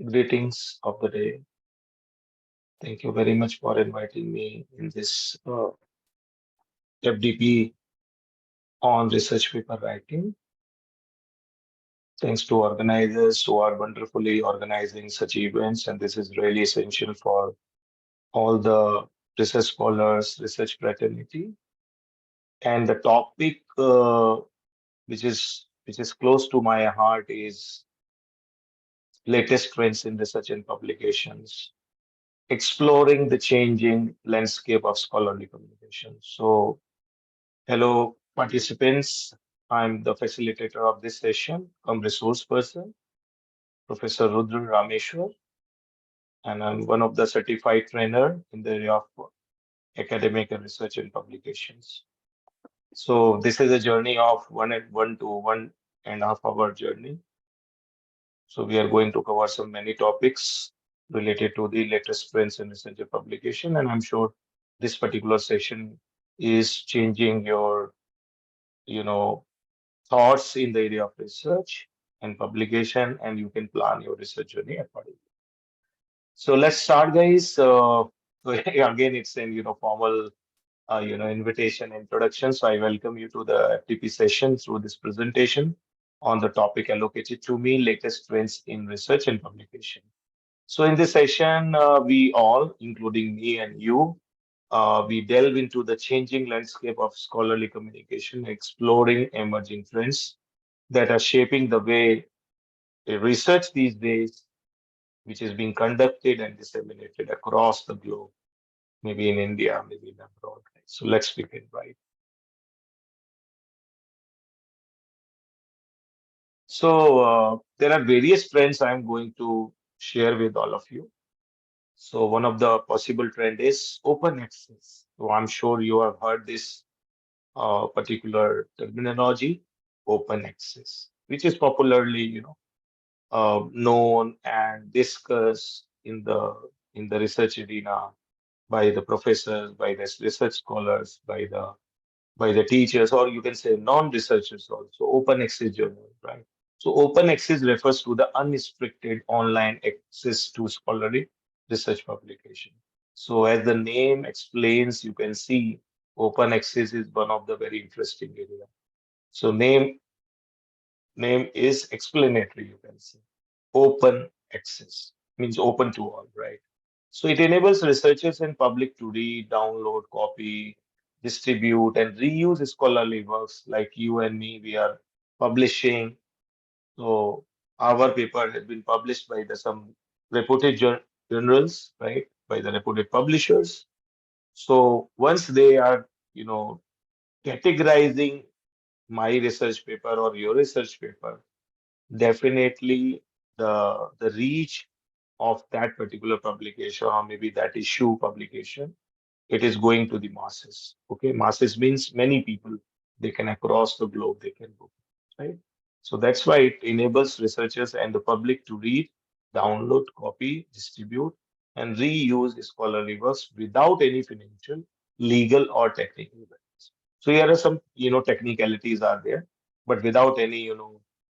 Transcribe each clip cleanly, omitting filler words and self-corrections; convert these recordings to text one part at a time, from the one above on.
Greetings of the day. Thank you very much for inviting me in this FDP on research paper writing. Thanks to organizers who are wonderfully organizing such events, and this is really essential for all the research scholars, research fraternity. And the topic which is close to my heart is latest trends in research and publications, exploring the changing landscape of scholarly communication. So hello, participants. I'm the facilitator of this session, resource person, Professor Rudra Rameshwar, and I'm one of the certified trainer in the area of academic and research and publications. So this is a journey of 1 to 1.5 hour journey. So we are going to cover some many topics related to the latest trends in research and publication, and I'm sure this particular session is changing your, you know, thoughts in the area of research and publication, and you can plan your research journey accordingly. So let's start, guys. So again, it's an formal invitation introduction. So I welcome you to the FTP session through this presentation on the topic allocated to me, latest trends in research and publication. So in this session, we all, including me and you, we delve into the changing landscape of scholarly communication, exploring emerging trends that are shaping the way research these days, which is being conducted and disseminated across the globe, maybe in India, maybe in abroad. Right? So let's begin, right? So there are various trends I'm going to share with all of you. So one of the possible trend is open access. So I'm sure you have heard this particular terminology, open access, which is popularly, known and discussed in the research arena by the professors, by the research scholars, by the teachers, or you can say non-researchers also. Open access journal, right? So open access refers to the unrestricted online access to scholarly research publication. So as the name explains, you can see open access is one of the very interesting area. So name is explanatory, you can say. Open access means open to all, right? So it enables researchers and public to read, download, copy, distribute, and reuse scholarly works like you and me. We are publishing. So our paper has been published by some reputed journals, right? By the reputed publishers. So once they are, categorizing my research paper or your research paper, definitely the reach of that particular publication or maybe that issue publication, it is going to the masses. Okay, masses means many people. They can across the globe they can go, right? So that's why it enables researchers and the public to read, download, copy, distribute, and reuse scholarly works without any financial, legal, or technical barriers. So here are some technicalities are there, but without any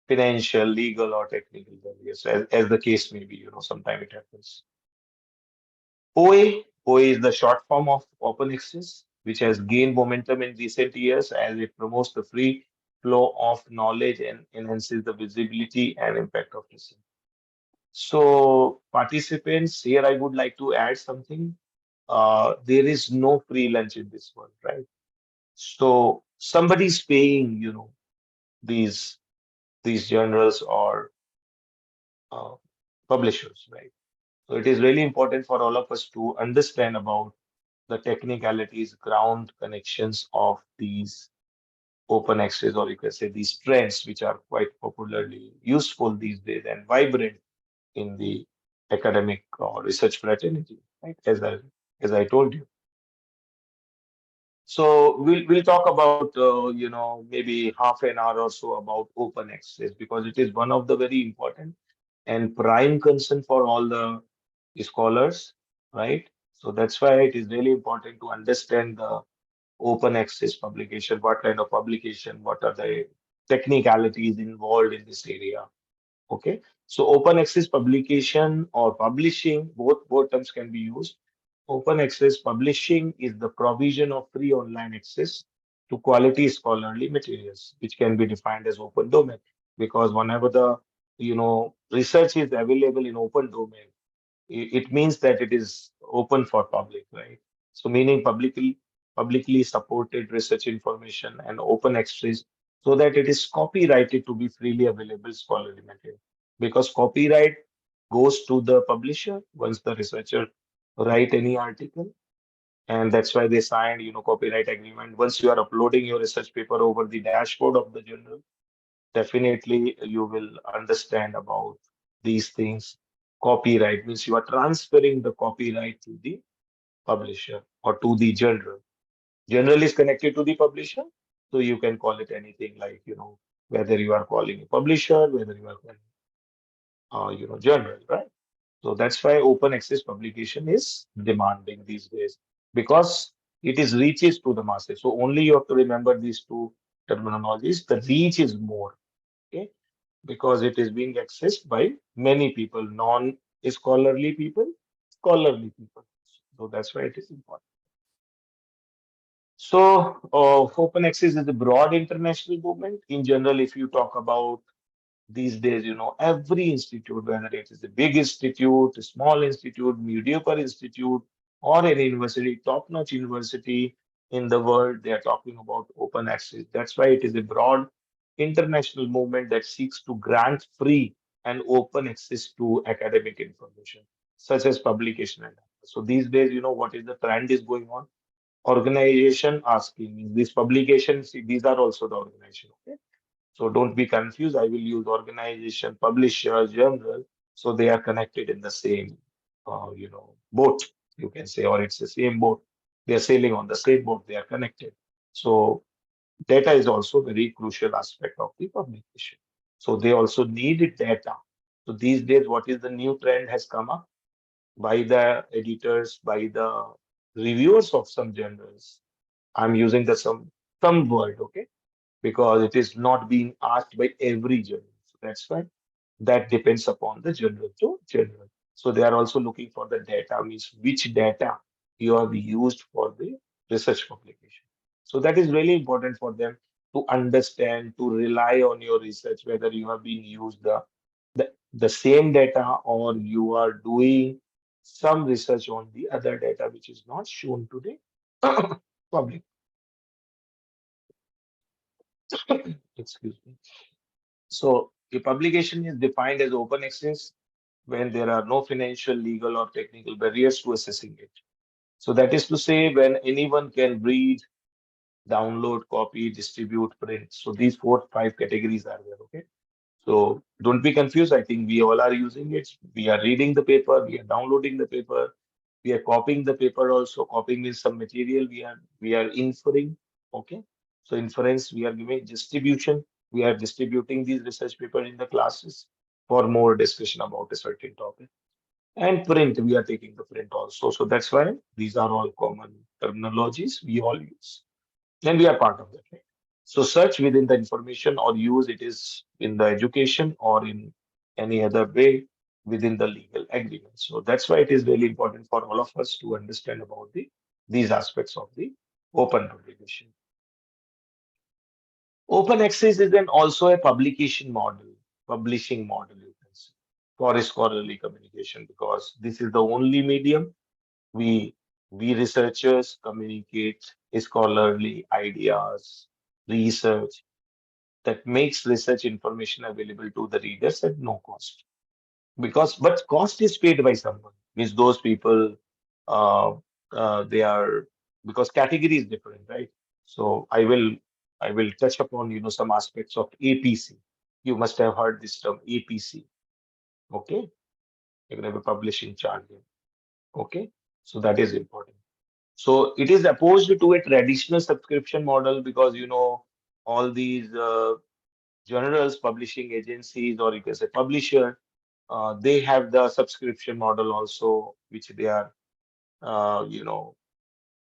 financial, legal, or technical barriers, as the case may be. Sometime it happens. OA is the short form of open access, which has gained momentum in recent years as it promotes the free flow of knowledge and enhances the visibility and impact of research. So, participants, here I would like to add something. There is no free lunch in this world, right? So somebody's paying, these these journals or uh, publishers, right? So it is really important for all of us to understand about the technicalities, ground connections of these open access, or you can say these trends, which are quite popularly useful these days and vibrant in the academic or research fraternity, right? As I told you. So we'll talk about maybe half an hour or so about open access because it is one of the very important and prime concern for all the scholars, right? So that's why it is really important to understand the open access publication, what kind of publication, what are the technicalities involved in this area. Okay, so open access publication or publishing, both terms can be used. Open access publishing is the provision of free online access to quality scholarly materials, which can be defined as open domain. Because whenever the research is available in open domain, it means that it is open for public, right? So meaning publicly supported research information and open access so that it is copyrighted to be freely available scholarly material. Because copyright goes to the publisher once the researcher write any article, and that's why they signed copyright agreement. Once you are uploading your research paper over the dashboard of the journal, definitely you will understand about these things. Copyright means you are transferring the copyright to the publisher or to the journal. Journal is connected to the publisher, so you can call it anything like, whether you are calling a publisher, whether you are calling, journal, right? So that's why open access publication is demanding these days because it is reaches to the masses. So only you have to remember these two terminologies. The reach is more, okay, because it is being accessed by many people, non-scholarly people, scholarly people. So that's why it is important. So open access is a broad international movement. In general, if you talk about these days, every institute, whether it is a big institute, a small institute, mediocre institute, or any university, top-notch university in the world, they are talking about open access. That's why it is a broad international movement that seeks to grant free and open access to academic information, such as publication and data. So these days, what is the trend is going on? Organization asking these publications, see, these are also the organization. Okay, so don't be confused. I will use organization, publisher, journal. So they are connected in the same, boat, you can say, or it's the same boat. They are sailing on the same boat. They are connected. So data is also very crucial aspect of the publication. So they also need data. So these days, what is the new trend has come up by the editors, by the reviewers of some journals. I'm using the some word, okay, because it is not being asked by every journal. So that's why that depends upon the journal to journal. So they are also looking for the data, means which data you have used for the research publication. So that is really important for them to understand, to rely on your research, whether you have been used the same data or you are doing some research on the other data which is not shown to the public. Excuse me. So a publication is defined as open access when there are no financial, legal, or technical barriers to accessing it. So that is to say, when anyone can read, download, copy, distribute, print. So these four, five categories are there. Okay. So don't be confused. I think we all are using it. We are reading the paper, we are downloading the paper, we are copying the paper also. Copying means some material we are inferring. Okay. So inference, we are giving distribution. We are distributing these research paper in the classes for more discussion about a certain topic. And print, we are taking the print also. So that's why these are all common terminologies we all use. And we are part of that, right? So search within the information or use it is in the education or in any other way within the legal agreement. So that's why it is really important for all of us to understand about these aspects of the open publication. Open access is then also a publication model, publishing model, you can say, for scholarly communication, because this is the only medium we we researchers communicate scholarly ideas, research that makes research information available to the readers at no cost. Because but cost is paid by someone. Means those people uh, they are, because category is different, right? So I will touch upon some aspects of APC. You must have heard this term APC. Okay, you can have a publishing charge. Okay, so that is important. So it is opposed to a traditional subscription model because all these journals, publishing agencies, or you can say publisher, they have the subscription model also, which they are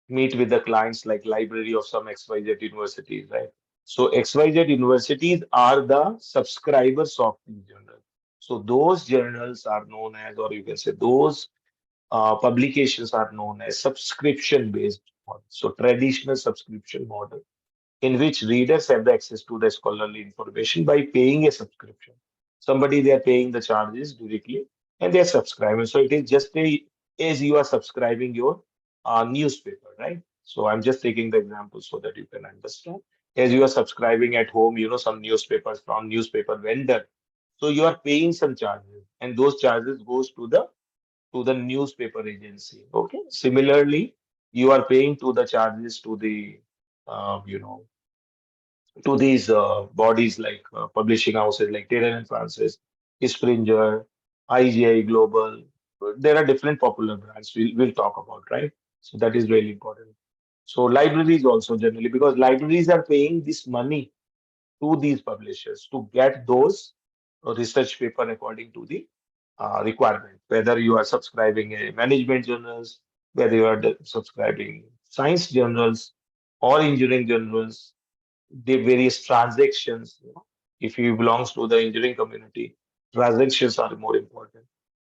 meet with the clients like library of some XYZ universities, right? So XYZ universities are the subscribers of these journals. So those journals are known as, or you can say those publications are known as subscription based model. So traditional subscription model in which readers have the access to the scholarly information by paying a subscription. Somebody they are paying the charges directly and they are subscribing. So it is just a as you are subscribing your newspaper, right? So I'm just taking the example so that you can understand. As you are subscribing at home, some newspapers from newspaper vendor. So you are paying some charges, and those charges goes to the newspaper agency. Okay. Similarly, you are paying to the charges to the you know to these bodies like publishing houses like Taylor and Francis, Springer, IGI Global. There are different popular brands we'll talk about, right? So that is really important. So libraries also generally, because libraries are paying this money to these publishers to get those research paper according to the requirement. Whether you are subscribing a management journals, whether you are subscribing science journals or engineering journals, the various transactions. If you belongs to the engineering community, transactions are more important.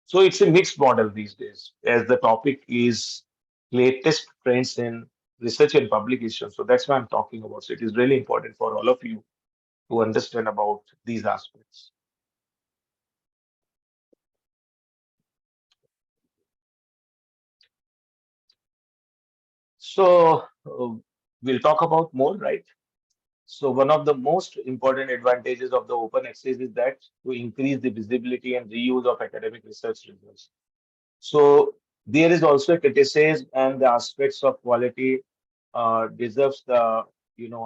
So it's a mixed model these days, as the topic is latest trends in research and publication. So that's why I'm talking about. So it is really important for all of you to understand about these aspects. So we'll talk about more, right? So one of the most important advantages of the open access is that to increase the visibility and reuse of academic research results. So there is also a criticism and the aspects of quality deserves the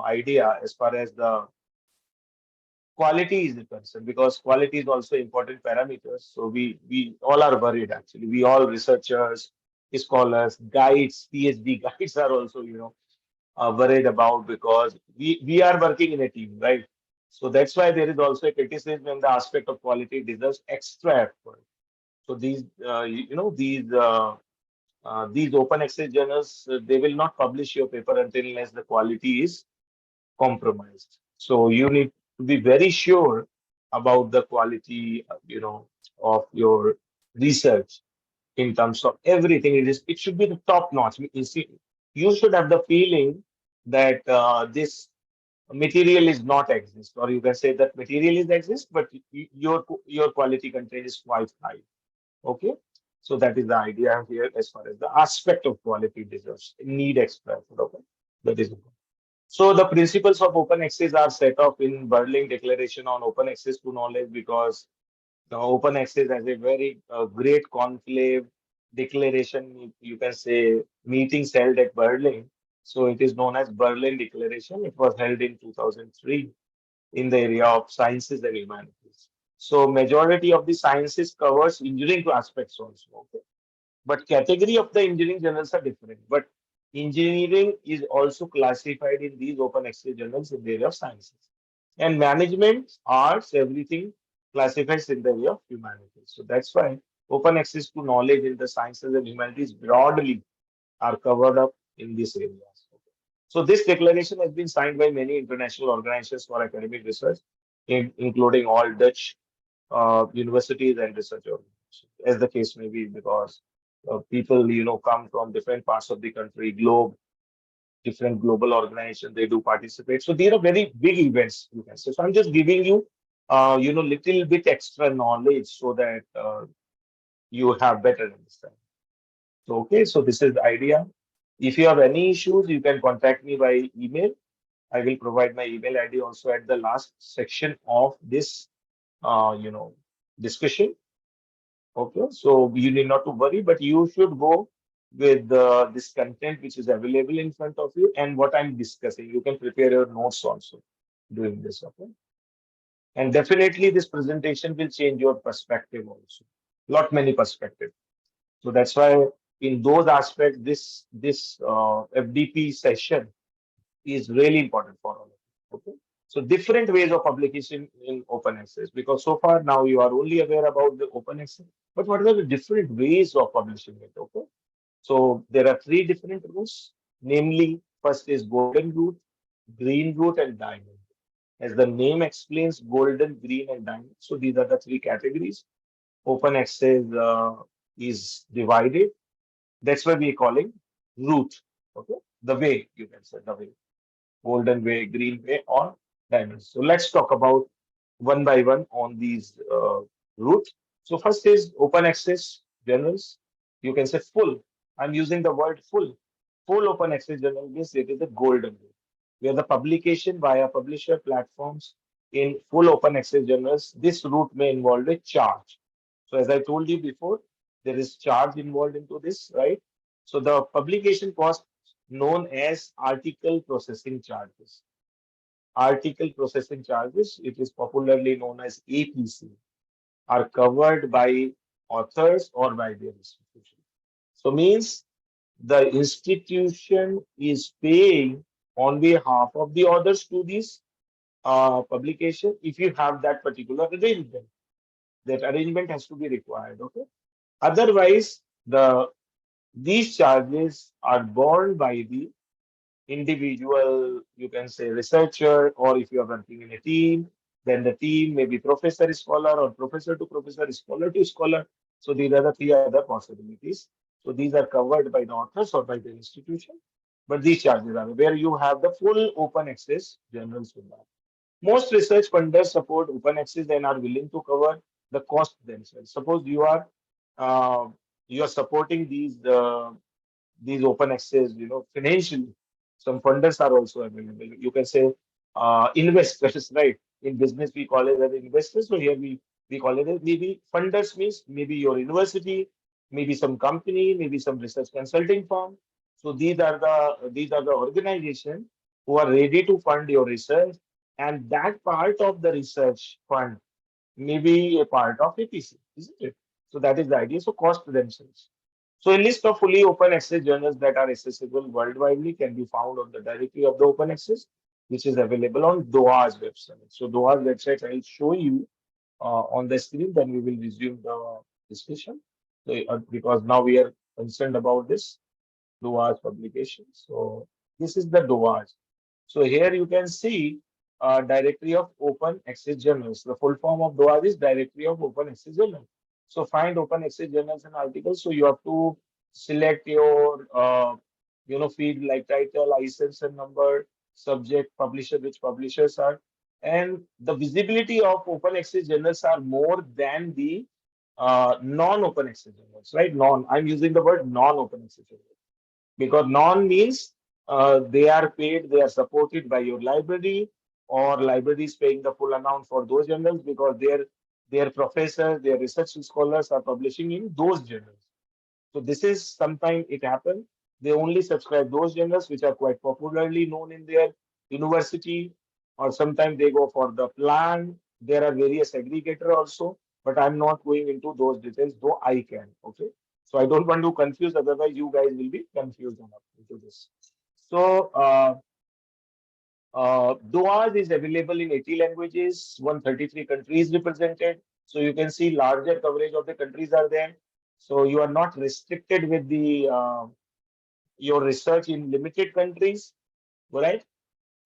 idea as far as the quality is concerned, because quality is also important parameters. So we all are worried actually. We all researchers, scholars, guides, PhD guides are also worried about, because we are working in a team, right? So that's why there is also a criticism and the aspect of quality deserves extra effort. So these open access journals, they will not publish your paper until unless the quality is compromised. So you need to be very sure about the quality, of your research in terms of everything. It should be the top notch. You see, you should have the feeling that this material is not exist, or you can say that material is exist, but your quality content is quite high. Okay. So that is the idea here as far as the aspect of quality deserves need extra effort. Okay. That is important. So the principles of open access are set up in Berlin Declaration on Open Access to Knowledge, because the open access has a very great conclave declaration. You can say meetings held at Berlin. So it is known as Berlin Declaration. It was held in 2003 in the area of sciences and humanities. So majority of the sciences covers engineering aspects also. Okay? But category of the engineering journals are different. But engineering is also classified in these open access journals in the area of sciences. And management, arts, everything classifies in the area of humanities. So that's why open access to knowledge in the sciences and humanities broadly are covered up in these areas. So this declaration has been signed by many international organizations for academic research, including all Dutch universities and research organizations, as the case may be, because people, come from different parts of the country, different global organizations, they do participate. So these are very big events, you can say. So I'm just giving you, little bit extra knowledge so that you have better understanding. So, okay, so this is the idea. If you have any issues, you can contact me by email. I will provide my email ID also at the last section of this, discussion. Okay, so you need not to worry, but you should go with this content which is available in front of you and what I'm discussing. You can prepare your notes also doing this. Okay, and definitely this presentation will change your perspective also. Lot many perspective. So that's why in those aspects, this FDP session is really important for all of you. Okay. So different ways of publication in open access, because so far now you are only aware about the open access, but what are the different ways of publishing it? Okay. So there are three different routes, namely first is golden route, green route, and diamond. As the name explains, golden, green, and diamond. So these are the three categories. Open access is divided. That's why we're calling route. Okay, the way you can say the way, golden way, green way, or diamond. So let's talk about one by one on these routes. So first is open access journals. You can say full. I'm using the word full. Full open access journal means it is the golden way, where the publication via publisher platforms in full open access journals, this route may involve a charge. So as I told you before, there is charge involved into this, right? So the publication cost known as article processing charges. Article processing charges, it is popularly known as APC, are covered by authors or by their institution. So means the institution is paying on behalf of the authors to this publication if you have that particular arrangement. That arrangement has to be required. Okay. Otherwise, these charges are borne by the individual, you can say researcher, or if you are working in a team, then the team may be professor scholar or professor to professor, scholar to scholar. So these are the three other possibilities. So these are covered by the authors or by the institution. But these charges are where you have the full open access journals with that. Most research funders support open access and are willing to cover the cost themselves. Suppose uh, you are supporting these open access, financially. Some funders are also available. You can say investors, right? In business, we call it as investors. So here we call it as maybe funders means maybe your university, maybe some company, maybe some research consulting firm. So these are the organization who are ready to fund your research, and that part of the research fund may be a part of APC, isn't it? So that is the idea. So cost themselves. So a list of fully open access journals that are accessible worldwide can be found on the directory of the open access, which is available on DOA's website. So DOA's website I'll show you on the screen, then we will resume the discussion. So, because now we are concerned about this DOA's publication. So this is the DOA's. So here you can see directory of open access journals. The full form of DOA's is directory of open access journals. So find open access journals and articles. So you have to select your field like title, license and number, subject, publisher, which publishers are. And the visibility of open access journals are more than the non-open access journals, right? I'm using the word non-open access journals because non means they are paid, they are supported by your library, or library is paying the full amount for those journals because their professors, their research scholars are publishing in those journals. So this is sometimes it happens. They only subscribe those journals which are quite popularly known in their university, or sometimes they go for the plan. There are various aggregator also, but I'm not going into those details, though I can. Okay. So I don't want to confuse, otherwise you guys will be confused enough into this. So Duaz is available in 80 languages, 133 countries represented. So you can see larger coverage of the countries are there. So you are not restricted with the your research in limited countries, right?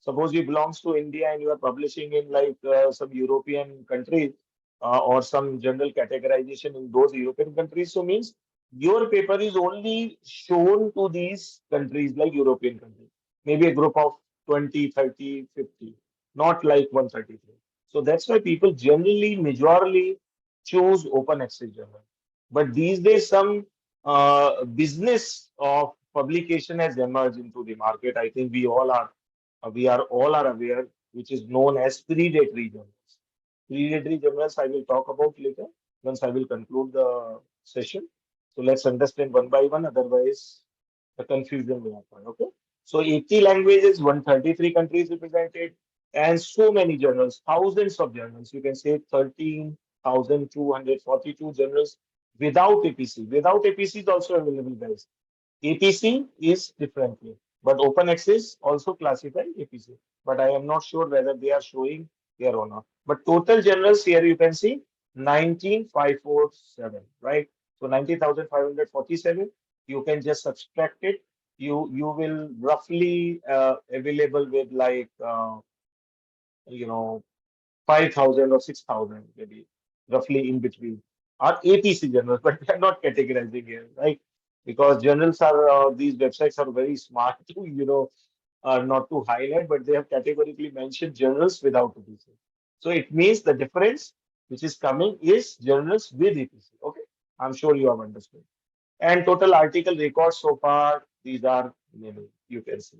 Suppose you belongs to India and you are publishing in like some European countries or some general categorization in those European countries. So means your paper is only shown to these countries like European countries. Maybe a group of 20, 30, 50, not like 133. So that's why people generally, majorly choose open access journal. But these days, some business of publication has emerged into the market. I think we are all aware, which is known as predatory journals. Predatory journals I will talk about later once I will conclude the session. So let's understand one by one, otherwise the confusion will happen. Okay. So 80 languages, 133 countries represented, and so many journals, thousands of journals. You can say 13,242 journals without APC. Without APC is also available, guys. APC is differently, but open access also classify APC. But I am not sure whether they are showing here or not. But total journals here you can see 19,547, right? So 19,547. You can just subtract it. You will roughly available with like you know, 5,000 or 6,000, maybe roughly in between, are APC journals, but we are not categorizing here, right? Because journals are, these websites are very smart to, not to highlight, but they have categorically mentioned journals without APC. So it means the difference which is coming is journals with APC. Okay, I'm sure you have understood. And total article records so far, these are, you can see.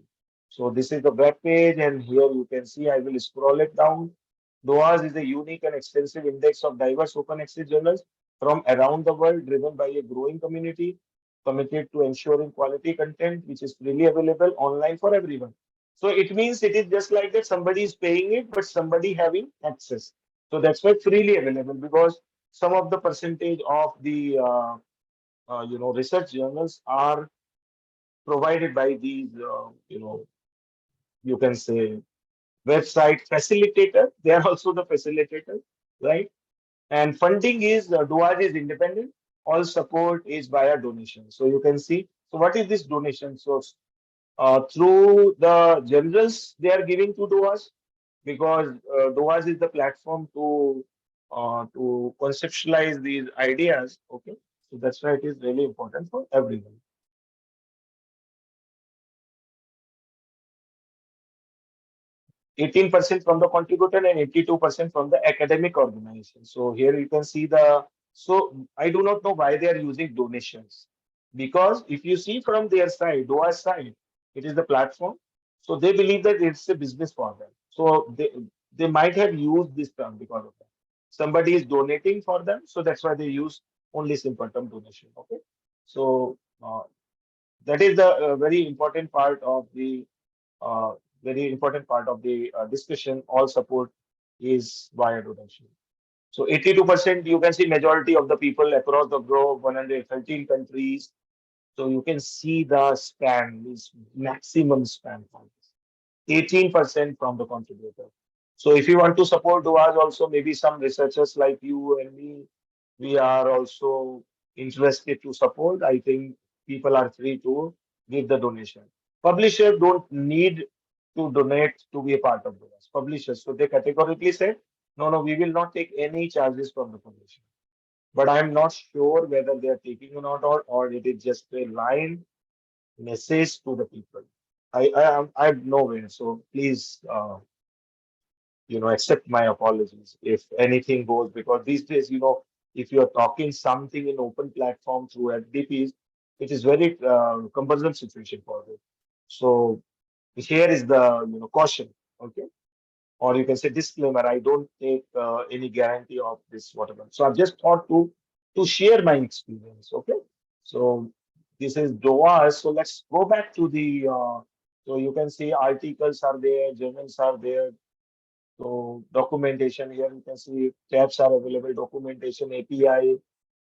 So this is the web page, and here you can see, I will scroll it down. DOAS is a unique and extensive index of diverse open access journals from around the world, driven by a growing community committed to ensuring quality content which is freely available online for everyone. So it means it is just like that somebody is paying it, but somebody having access. So that's why freely available, because some of the percentage of the research journals are provided by these, you can say website facilitator. They are also the facilitator, right? And funding is, DOAJ is independent. All support is via donation. So you can see. So what is this donation source? Through the journals they are giving to DOAJ, because DOAJ is the platform to conceptualize these ideas. Okay, so that's why it is really important for everyone. 18% from the contributor and 82% from the academic organization. So here you can see so I do not know why they are using donations, because if you see from their side, DOA's side, it is the platform. So they believe that it's a business for them. So they might have used this term because of that. Somebody is donating for them, so that's why they use only simple term donation. Okay. So that is the very important part of the uh, discussion. All support is via donation. So 82%, you can see majority of the people across the globe, 113 countries. So you can see the span, this maximum span for this. 18% from the contributor. So if you want to support DOAS also, maybe some researchers like you and me, we are also interested to support. I think people are free to give the donation. Publishers don't need to donate to be a part of DOAS. Publishers, so they categorically said, no, no, we will not take any charges from the publisher. But I'm not sure whether they are taking or not, or it is just a line message to the people. I have no way. So please, accept my apologies if anything goes, because these days, if you are talking something in open platform through FDPs, it is very cumbersome situation for them. So here is the caution. Okay, or you can say disclaimer. I don't take any guarantee of this whatever. So I've just thought to share my experience. Okay, so this is DOA. So let's go back to the. So you can see articles are there, journals are there. So documentation here you can see tabs are available, documentation, API,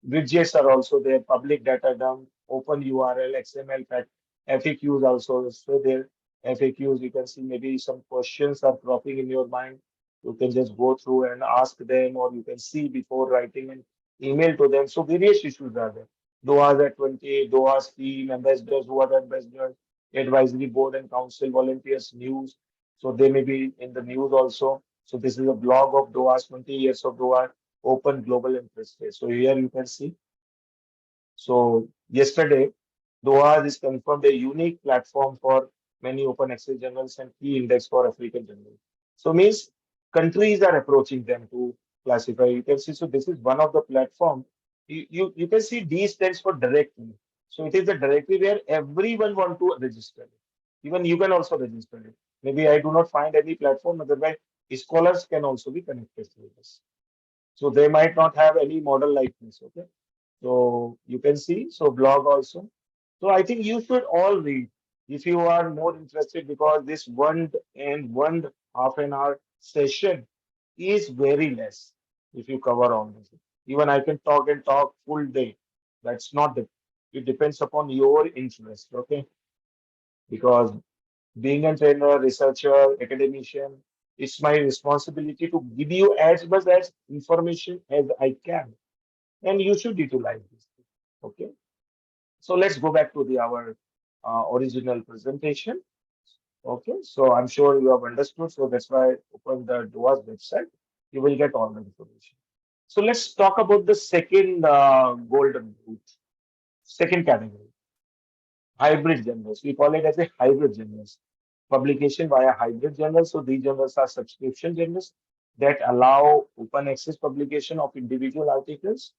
widgets are also there, public data dump, open URL, XML fact, FAQs also. So there, FAQs, you can see maybe some questions are dropping in your mind. You can just go through and ask them, or you can see before writing an email to them. So various issues are there. DOA's at 20, DOA's team, ambassadors, who are the ambassadors, advisory board and council, volunteers, news. So they may be in the news also. So this is a blog of DOA's 20 years of DOA, open global interest rate. So here you can see. So yesterday, Doha is confirmed a unique platform for many open access journals and key index for African journals. So means countries are approaching them to classify. You can see, so this is one of the platform. You can see D stands for directory. So it is the directory where everyone want to register it. Even you can also register it. Maybe I do not find any platform, otherwise scholars can also be connected to this. So they might not have any model like this. Okay. So you can see, so blog also. So I think you should all read if you are more interested, because this one half an hour session is very less if you cover all this. Even I can talk and talk full day. That's not the, it depends upon your interest, okay? Because being a trainer, researcher, academician, it's my responsibility to give you as much as information as I can, and you should utilize this. Okay. So let's go back to the our original presentation. Okay, so I'm sure you have understood. So that's why I open the DOA's website. You will get all the information. So let's talk about the second golden route, second category, hybrid journals. We call it as a hybrid journals. Publication via hybrid journals. So these journals are subscription journals that allow open access publication of individual articles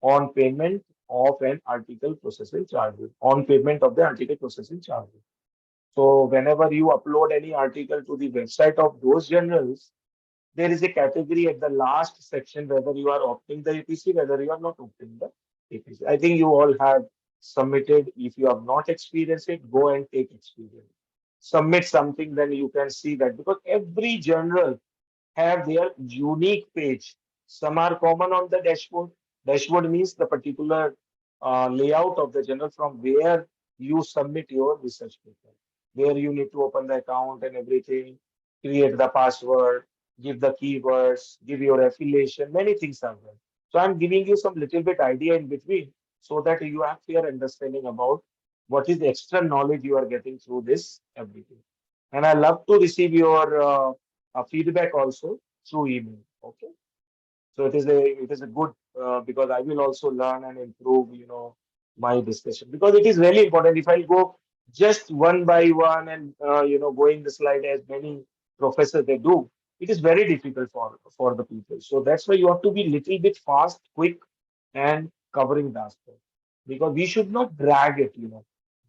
on payment of an article processing charges, on payment of the article processing charges. So whenever you upload any article to the website of those journals, there is a category at the last section whether you are opting the APC, whether you are not opting the APC. I think you all have submitted. If you have not experienced it, go and take experience. Submit something, then you can see that because every journal have their unique page. Some are common on the dashboard. Dashboard means the particular layout of the journal from where you submit your research paper, where you need to open the account and everything, create the password, give the keywords, give your affiliation. Many things are there. So I'm giving you some little bit idea in between so that you have clear understanding about what is the extra knowledge you are getting through this everything. And I love to receive your feedback also through email. Okay, so it is a good because I will also learn and improve, my discussion because it is really important. If I go just one by one and going the slide as many professors they do, it is very difficult for the people. So that's why you have to be little bit fast, quick, and covering the aspect because we should not drag it,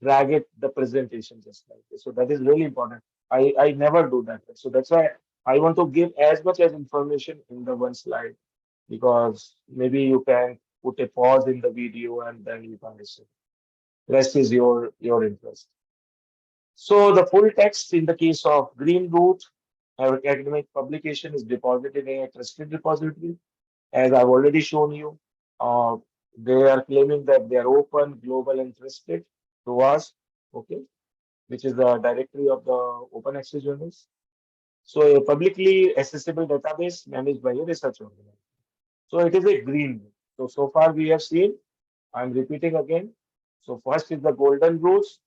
drag it the presentation just like this. So that is really important. I never do that. So that's why I want to give as much as information in the one slide because maybe you can put a pause in the video and then you can listen. Rest is your interest. So the full text in the case of green root, our academic publication is deposited in a trusted repository. As I've already shown you, uh, they are claiming that they are open, global, and trusted to us, okay, which is the directory of the open access journals. So a publicly accessible database managed by a research organization. So it is a green route. So far we have seen, I'm repeating again. So first is the golden routes,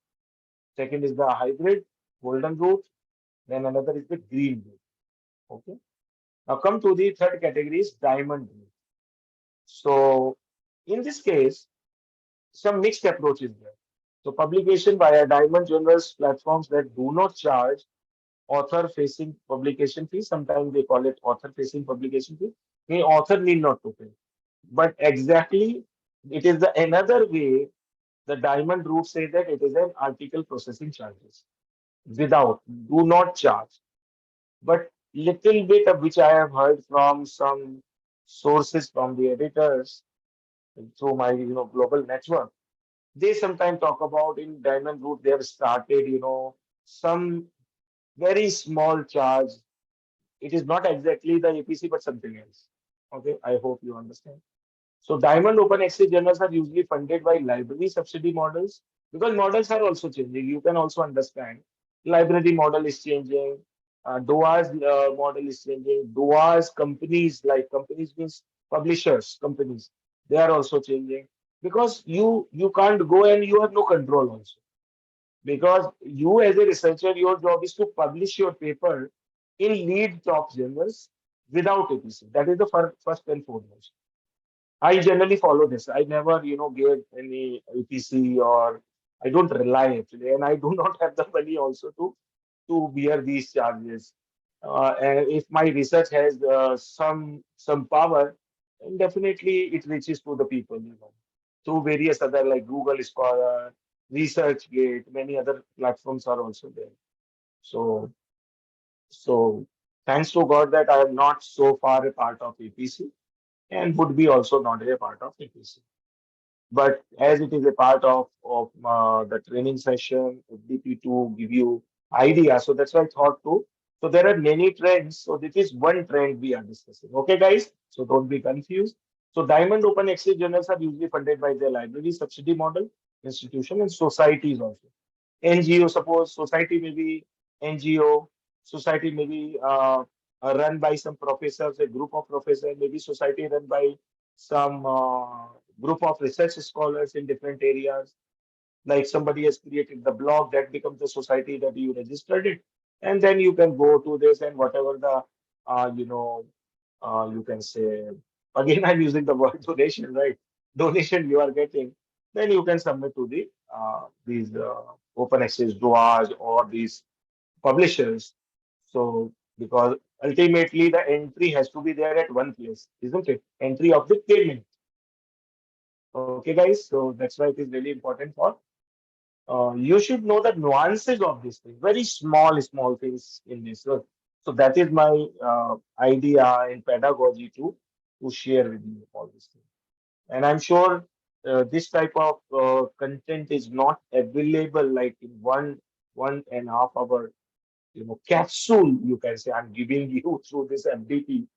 second is the hybrid golden route, then another is the green route. Okay. Now come to the third category is diamond route. So in this case, some mixed approach is there. So publication via diamond journals platforms that do not charge author-facing publication fee. Sometimes they call it author-facing publication fee. The author need not to pay. But exactly, it is the another way the diamond route says that it is an article processing charges without, do not charge. But little bit of which I have heard from some sources from the editors through my global network, they sometimes talk about in diamond route they have started some very small charge. It is not exactly the APC but something else. Okay, I hope you understand. So Diamond Open Access journals are usually funded by library subsidy models because models are also changing. You can also understand library model is changing. DOA's model is changing. DOA's companies, like companies means publishers, companies, they are also changing because you can't go and you have no control also because you as a researcher, your job is to publish your paper in lead top journals without APC. That is the first and foremost. I generally follow this. I never, get any EPC or I don't rely actually, and I do not have the money also to bear these charges. And if my research has some power, then definitely it reaches to the people, through various other like Google Scholar, ResearchGate, many other platforms are also there. So so thanks to God that I am not so far a part of APC and would be also not a part of APC. But as it is a part of the training session, FDP to give you idea, so that's why I thought to. So there are many trends. So this is one trend we are discussing. Okay, guys. So don't be confused. So Diamond Open Access journals are usually funded by their library subsidy model, institution, and societies also. NGO, suppose society may be NGO, society may be run by some professors, a group of professors, maybe society run by some group of research scholars in different areas. Like somebody has created the blog, that becomes the society that you registered it, and then you can go to this and whatever the you know you can say, again I'm using the word donation, right? Donation you are getting, then you can submit to the these open access doors or these publishers. So because ultimately the entry has to be there at one place, isn't it? Entry of the payment. Okay, guys. So that's why it is really important for you should know the nuances of this thing, very small things in this. So that is my idea in pedagogy to share with you all these things. And I'm sure this type of content is not available like in one and a half hour, capsule. You can say I'm giving you through this MDP,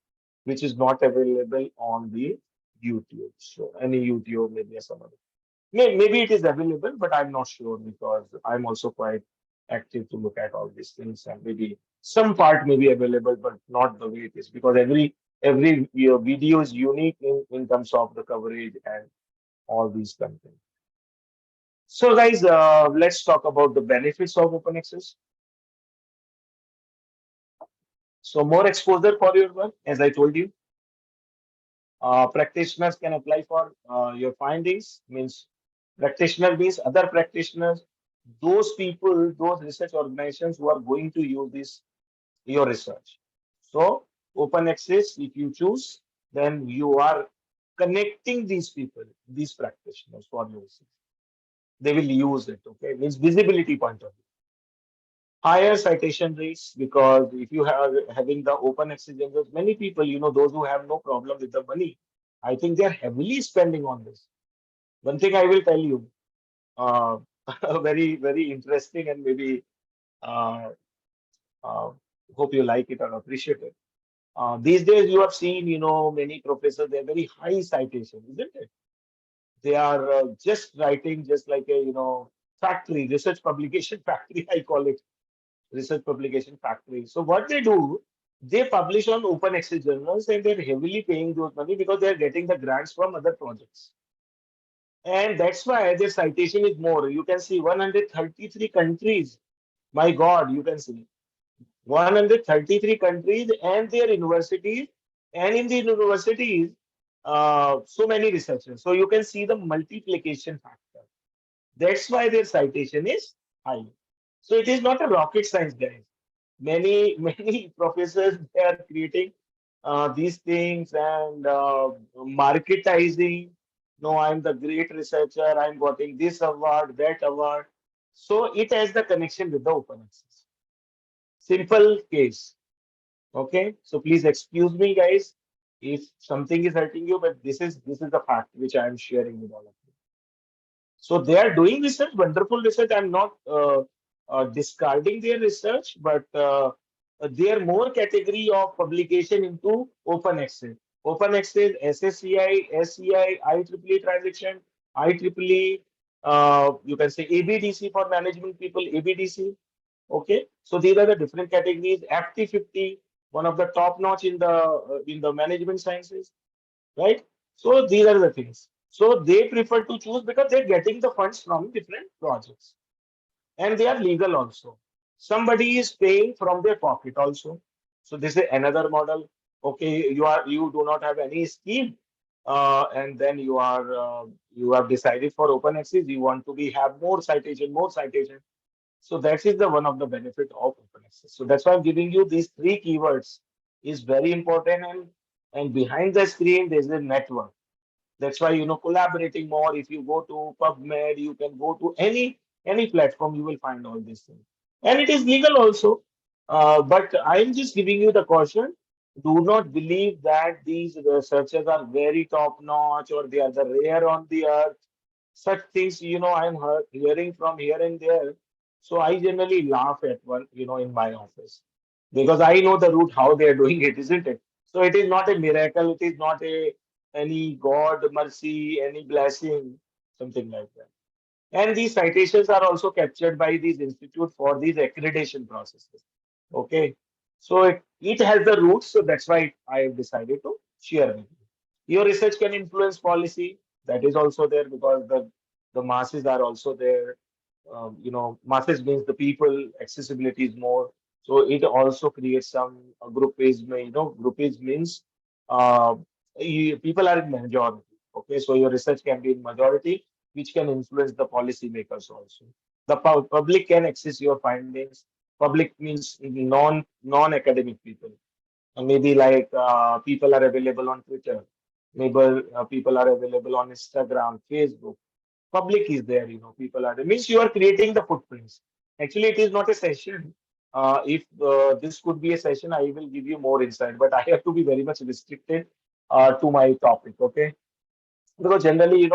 which is not available on the YouTube. So any YouTube, maybe some other. Maybe it is available, but I'm not sure because I'm also quite active to look at all these things, and maybe some part may be available, but not the way it is because every video is unique in terms of the coverage and all these content. So, guys, let's talk about the benefits of open access. So, more exposure for your work, as I told you. Practitioners can apply for your findings, means practitioner means other practitioners, those people, those research organizations who are going to use this your research. So open access, if you choose, then you are connecting these people, these practitioners for your research. They will use it. Okay, means visibility point of view. Higher citation rates because if you have having the open access journals, many people, those who have no problem with the money, I think they are heavily spending on this. One thing I will tell you, uh, very interesting and maybe uh, uh, hope you like it or appreciate it. These days, you have seen, many professors, they're very high citation, isn't it? They are just writing just like a, factory, research publication factory, I call it research publication factory. So what they do, they publish on open access journals and they're heavily paying those money because they're getting the grants from other projects. And that's why their citation is more. You can see 133 countries. My God, you can see 133 countries and their universities. And in the universities, so many researchers. So you can see the multiplication factor. That's why their citation is high. So it is not a rocket science, guys. Many professors they are creating these things and marketizing. No, I'm the great researcher. I'm getting this award, that award. So it has the connection with the open access. Simple case. Okay. So please excuse me, guys, if something is hurting you, but this is the fact which I am sharing with all of you. So they are doing research, wonderful research. I'm not discarding their research, but they are more category of publication into open access. Open access, SSCI, SCI, IEEE transaction, IEEE, you can say ABDC for management people, ABDC. Okay, so these are the different categories. FT50, one of the top notch in the management sciences, right? So these are the things. So they prefer to choose because they're getting the funds from different projects and they are legal also. Somebody is paying from their pocket also. So this is another model. Okay, you do not have any scheme, and then you have decided for open access. You want to be have more citation, more citation. So that is the one of the benefit of open access. So that's why I'm giving you these three keywords is very important and behind the screen there's a network. That's why collaborating more. If you go to PubMed, you can go to any platform, you will find all these things, and it is legal also. But I'm just giving you the caution. Do not believe that these researchers are very top notch or they are the rare on the earth. Such things, I'm hearing from here and there. So I generally laugh at one, in my office because I know the route how they are doing it, isn't it? So it is not a miracle. It is not a any God mercy, any blessing, something like that. And these citations are also captured by these institute for these accreditation processes. Okay, so it has the roots, so that's why I have decided to share with you. Your research can influence policy. That is also there because The masses are also there. Masses means the people, accessibility is more. So it also creates some groupism. Groupism means uh, people are in majority. Okay, so your research can be in majority, which can influence the policy makers also. The public can access your findings. Public means non-academic people. Maybe like people are available on Twitter. Maybe people are available on Instagram, Facebook. Public is there, people are there. Means you are creating the footprints. Actually, it is not a session. If this could be a session, I will give you more insight, but I have to be very much restricted to my topic. Okay, because generally,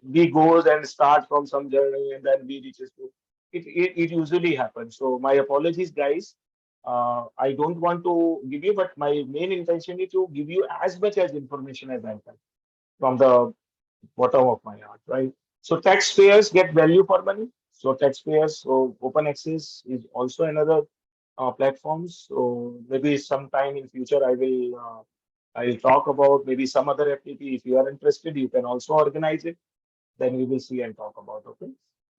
we goes and start from some journey and then we reaches to it usually happens. So my apologies, guys. I don't want to give you, but my main intention is to give you as much as information as I can from the bottom of my heart, right? So taxpayers get value for money. So taxpayers, so open access is also another platform. So maybe sometime in future I'll talk about maybe some other FTP. If you are interested, you can also organize it. Then we will see and talk about. Okay.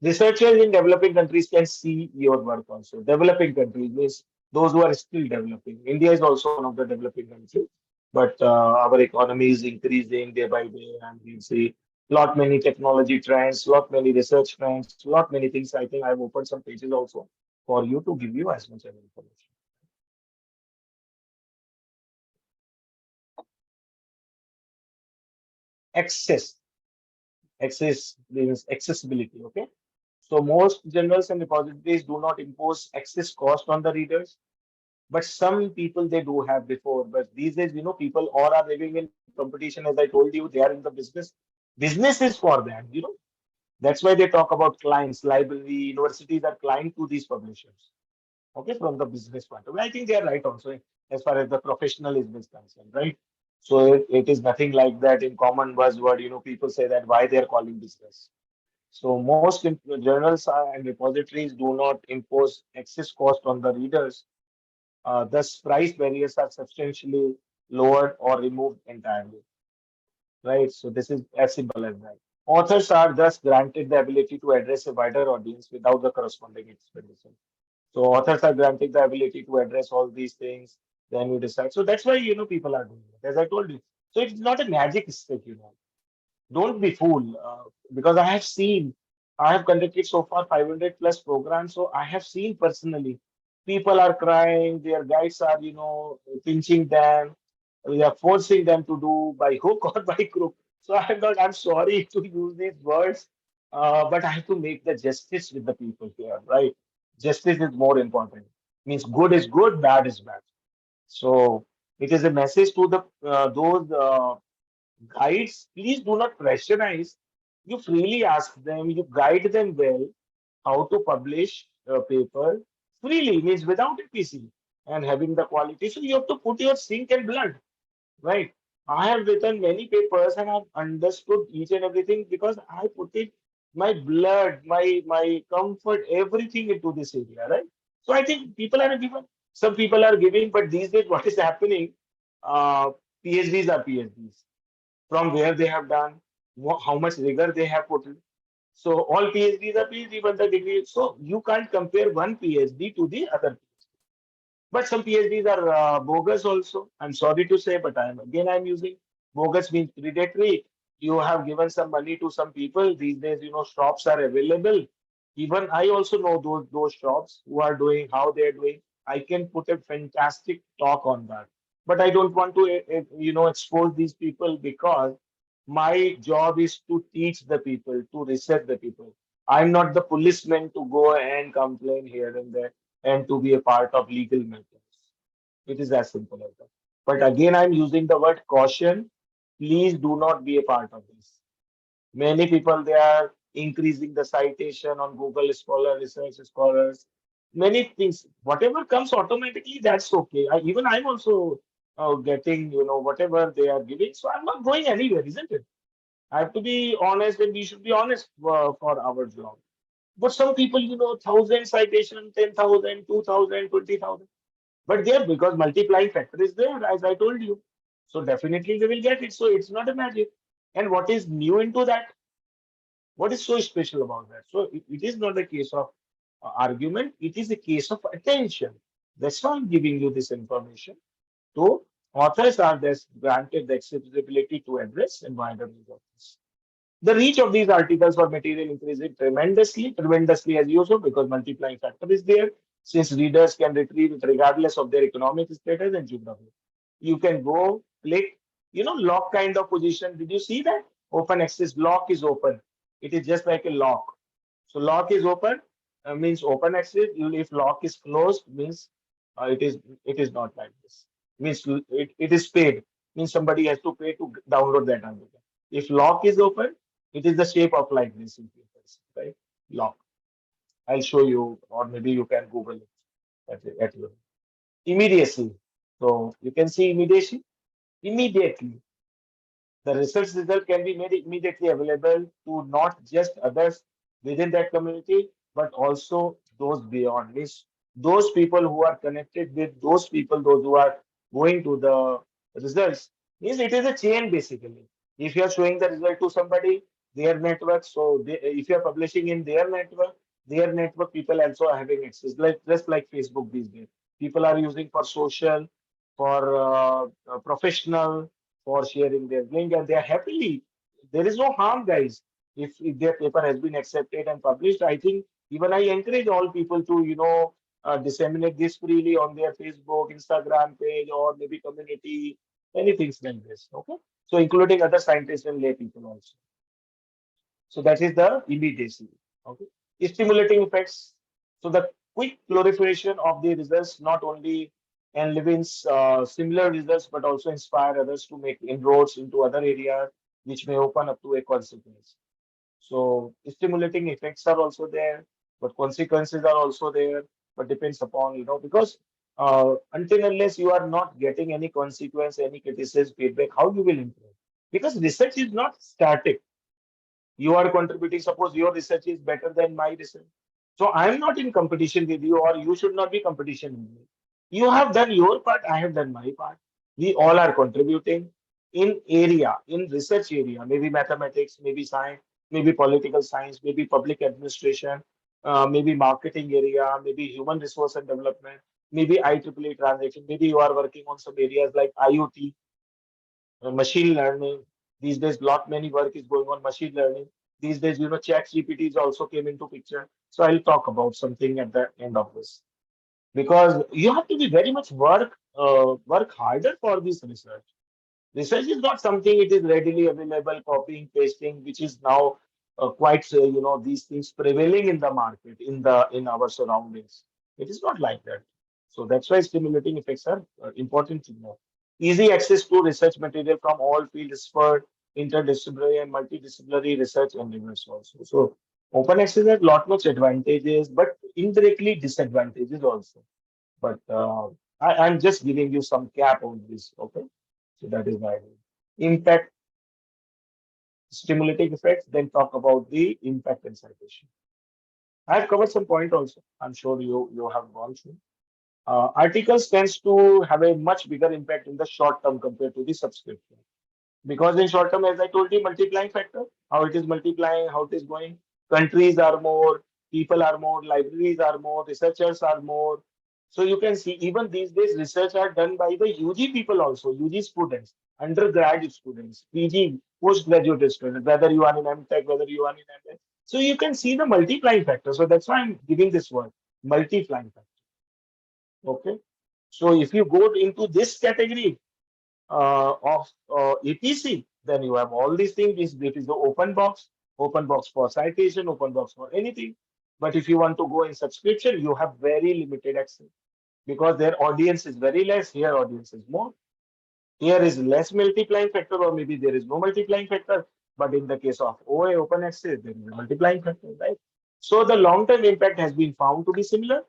Researchers in developing countries can see your work also. Developing countries means those who are still developing. India is also one of the developing countries, but our economy is increasing day by day, and we see lot many technology trends, lot many research trends, lot many things. I think I've opened some pages also for you to give you as much as information. Access, access means accessibility. Okay. So most journals and repositories do not impose access cost on the readers, but some people they do have before. But these days, people all are living in competition. As I told you, they are in the business. Business is for that. That's why they talk about clients, library, universities are client to these publishers. Okay, from the business point of view, I think they are right also as far as the professionalism is concerned, right? So it is nothing like that in common buzzword. People say that why they are calling business. So most journals and repositories do not impose excess cost on the readers. Thus, price barriers are substantially lowered or removed entirely. Right. So this is as simple as that. Authors are thus granted the ability to address a wider audience without the corresponding expenditure. So authors are granted the ability to address all these things. Then we decide. So that's why people are doing it, as I told you. So it's not a magic stick. Don't be fooled, because I have conducted so far 500 plus programs. So I have seen personally, people are crying, their guides are, pinching them, we are forcing them to do by hook or by crook. So I'm sorry to use these words, but I have to make the justice with the people here, right? Justice is more important. Means good is good, bad is bad. So it is a message to the those guides, please do not pressurize. You freely ask them, you guide them well how to publish a paper freely, means without APC and having the quality. So you have to put your sink and blood, right? I have written many papers and I've understood each and everything because I put it my blood, my comfort, everything into this area, right? So I think people are given. Some people are giving, but these days what is happening? Uh, PhDs are PhDs from where they have done, how much rigor they have put in. So all PhDs are PhD, but the degree. So you can't compare one PhD to the other. But some PhDs are bogus also. I'm sorry to say, but I'm using bogus means predatory. You have given some money to some people. These days, shops are available. Even I also know those shops who are doing how they are doing. I can put a fantastic talk on that. But I don't want to expose these people because my job is to teach the people, to reset the people. I'm not the policeman to go and complain here and there and to be a part of legal matters. It is as simple as that. But again, I'm using the word caution. Please do not be a part of this. Many people they are increasing the citation on Google Scholar, Research Scholars, many things. Whatever comes automatically, that's okay. Even I'm also getting whatever they are giving, so I'm not going anywhere, isn't it? I have to be honest, and we should be honest for our job. But some people, 1,000 citation, 10,000, 2,000, 20,000. But there, because multiplying factor is there, as I told you. So definitely they will get it. So it's not a magic. And what is new into that? What is so special about that? So it is not a case of argument, it is a case of attention. That's why I'm giving you this information. So authors are thus granted the accessibility to address and wider needs of this. The reach of these articles or material increases tremendously as usual because multiplying factor is there. Since readers can retrieve it regardless of their economic status and geography. You can go click, lock kind of position. Did you see that? Open access lock is open. It is just like a lock. So lock is open means open access. If lock is closed means it is not like this. Means it is paid. Means somebody has to pay to download that article. If lock is open, it is the shape of like this in papers, right? Lock. I'll show you, or maybe you can Google it at your immediacy. So you can see immediacy immediately. The research result can be made immediately available to not just others within that community, but also those beyond. Means those people who are connected with those people, those who are going to the results. Means it is a chain basically. If you are showing the result to somebody, their network, so if you are publishing in their network people also are having access. Like just like Facebook these days, people are using for social, for professional, for sharing their link, and they are happily. There is no harm, guys. If their paper has been accepted and published, I think even I encourage all people to disseminate this freely on their Facebook, Instagram page, or maybe community, many things like this. Okay, so including other scientists and lay people also. So that is the immediacy. Okay. Stimulating effects. So the quick proliferation of the results not only enlivens similar results but also inspire others to make inroads into other areas which may open up to a consequence. So stimulating effects are also there, but consequences are also there. But depends upon because until unless you are not getting any consequence, any criticism, feedback, how you will improve? Because research is not static. You are contributing, suppose your research is better than my research, so I'm not in competition with you, or you should not be competition with me. You have done your part, I have done my part. We all are contributing in area, in research area, maybe mathematics, maybe science, maybe political science, maybe public administration, maybe marketing area, maybe human resource and development, maybe IEEE transaction, maybe you are working on some areas like IoT, machine learning. These days, lot many work is going on machine learning. These days, Chat GPTs also came into picture. So I'll talk about something at the end of this because you have to be very much work harder for this research. Research is not something it is readily available, copying, pasting, which is now quite these things prevailing in the market in our surroundings. It is not like that. So that's why stimulating effects are important to know. Easy access to research material from all fields for interdisciplinary and multidisciplinary research endeavors also. So open access has lot much advantages, but indirectly disadvantages also. But I'm just giving you some cap on this. Okay. So that is why impact, stimulating effects, then talk about the impact and citation. I have covered some point also. I'm sure you have gone through. Articles tends to have a much bigger impact in the short term compared to the subscription. Because in short term, as I told you, multiplying factor, how it is multiplying, how it is going. Countries are more, people are more, libraries are more, researchers are more. So you can see even these days, research are done by the UG people also, UG students, undergraduate students, PG, postgraduate students, whether you are in MTech, whether you are in MS. So you can see the multiplying factor. So that's why I'm giving this word, multiplying factor. Okay. So if you go into this category, of APC, then you have all these things. It is the open box for citation, open box for anything. But if you want to go in subscription, you have very limited access because their audience is very less. Here, audience is more. Here is less multiplying factor, or maybe there is no multiplying factor. But in the case of OA, open access, there is a multiplying factor, right? So the long-term impact has been found to be similar,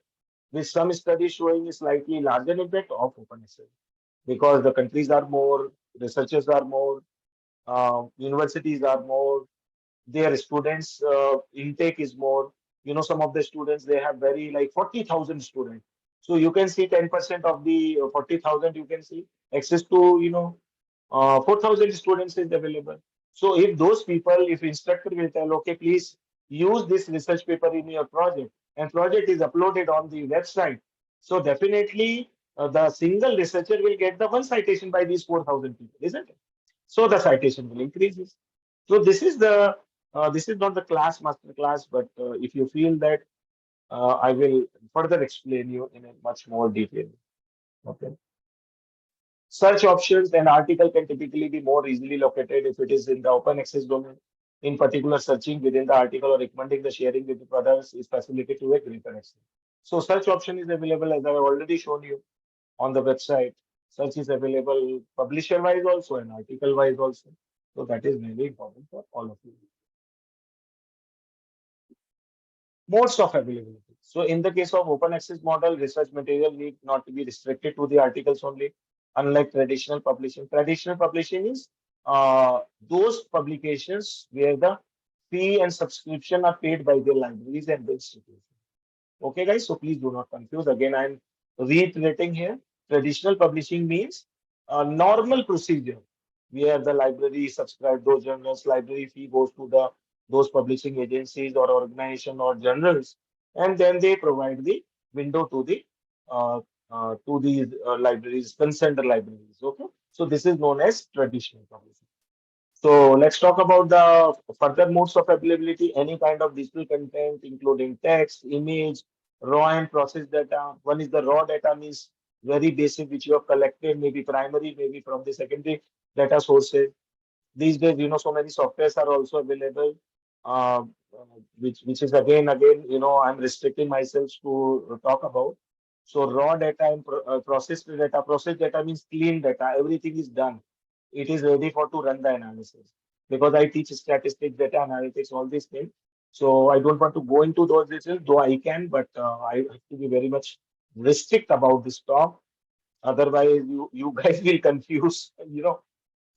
with some studies showing a slightly larger impact of open access because the countries are more, researchers are more, universities are more, their students intake is more. Some of the students they have very like 40,000 students. So you can see 10% of the 40,000. You can see access to 4,000 students is available. So if those people, if instructor will tell, okay, please use this research paper in your project, and project is uploaded on the website, so definitely the single researcher will get the one citation by these 4,000 people, isn't it? So the citation will increase. So this is not the class master class, but if you feel that I will further explain you in a much more detail. Okay. Search options and article can typically be more easily located if it is in the open access domain. In particular, searching within the article or recommending the sharing with others is facilitated to a greater extent. So search option is available as I have already shown you on the website. Search is available publisher wise also and article wise also. So that is very important for all of you. Modes of availability. So in the case of open access model, research material need not to be restricted to the articles only, unlike traditional publishing. Traditional publishing is those publications where the fee and subscription are paid by the libraries and the institutions. Okay, guys, so please do not confuse. Again, I'm reiterating here. Traditional publishing means a normal procedure where the library subscribe those journals, library fee goes to the those publishing agencies or organization or journals, and then they provide the window uh, to these libraries, concerned libraries. Okay, so this is known as traditional publishing. So let's talk about the further modes of availability. Any kind of digital content, including text, image, raw and processed data. One is the raw data, means very basic, which you have collected, maybe primary, maybe from the secondary data sources. These days, so many softwares are also available, uh, which is again, I'm restricting myself to talk about. So raw data and processed data. Processed data means clean data. Everything is done. It is ready for to run the analysis. Because I teach statistics, data analytics, all these things. So I don't want to go into those details, though I can, but I have to be very much restrict about this talk. Otherwise, you guys will confuse,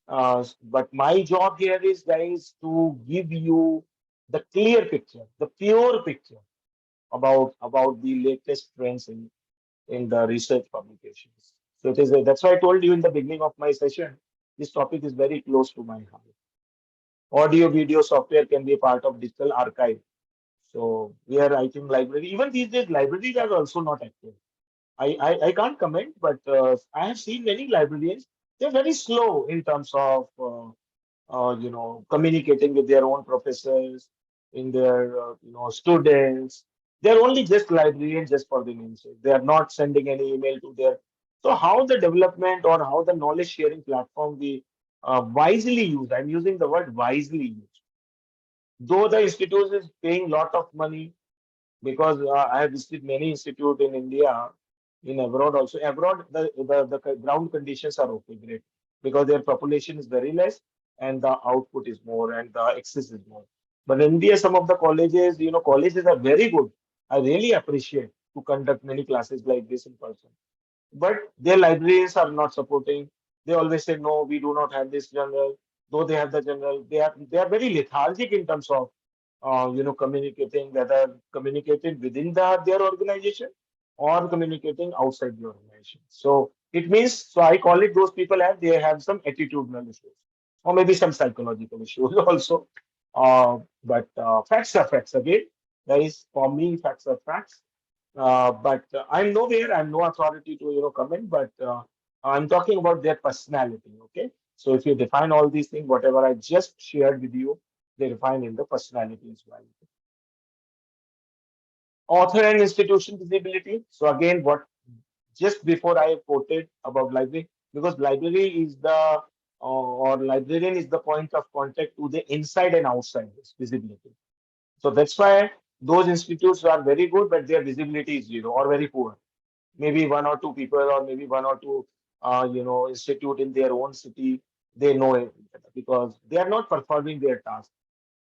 but my job here is, guys, to give you the clear picture, the pure picture about the latest trends in the research publications. So that's why I told you in the beginning of my session, this topic is very close to my heart. Audio, video, software can be a part of digital archive. So we are writing library. Even these days, libraries are also not active. I can't comment, but I have seen many librarians. They're very slow in terms of communicating with their own professors, in their students. They're only just librarians just for the namesake. They are not sending any email to their. So how the development or how the knowledge sharing platform we wisely use. I'm using the word wisely use. Though the institute is paying lot of money, because I have visited many institute in India, in abroad also. Abroad, the ground conditions are okay, great, because their population is very less and the output is more and the access is more. But in India, some of the colleges, colleges are very good. I really appreciate to conduct many classes like this in person. But their librarians are not supporting. They always say, no, we do not have this journal. Though they have the journal, they are very lethargic in terms of communicating, whether communicating within their organization or communicating outside the organization. So it means, so I call it, those people they have some attitudinal issues or maybe some psychological issues also. But facts are facts again. Guys, for me, facts are facts. But I'm nowhere, I'm no authority to comment, but I'm talking about their personality. Okay, so if you define all these things, whatever I just shared with you, they define in the personality as well. Author and institution visibility. So again, what just before I quoted about library, because library is or librarian is the point of contact to the inside and outside visibility. So that's why those institutes are very good, but their visibility is zero or very poor. Maybe one or two people, or maybe one or two, institute in their own city, they know it because they are not performing their task.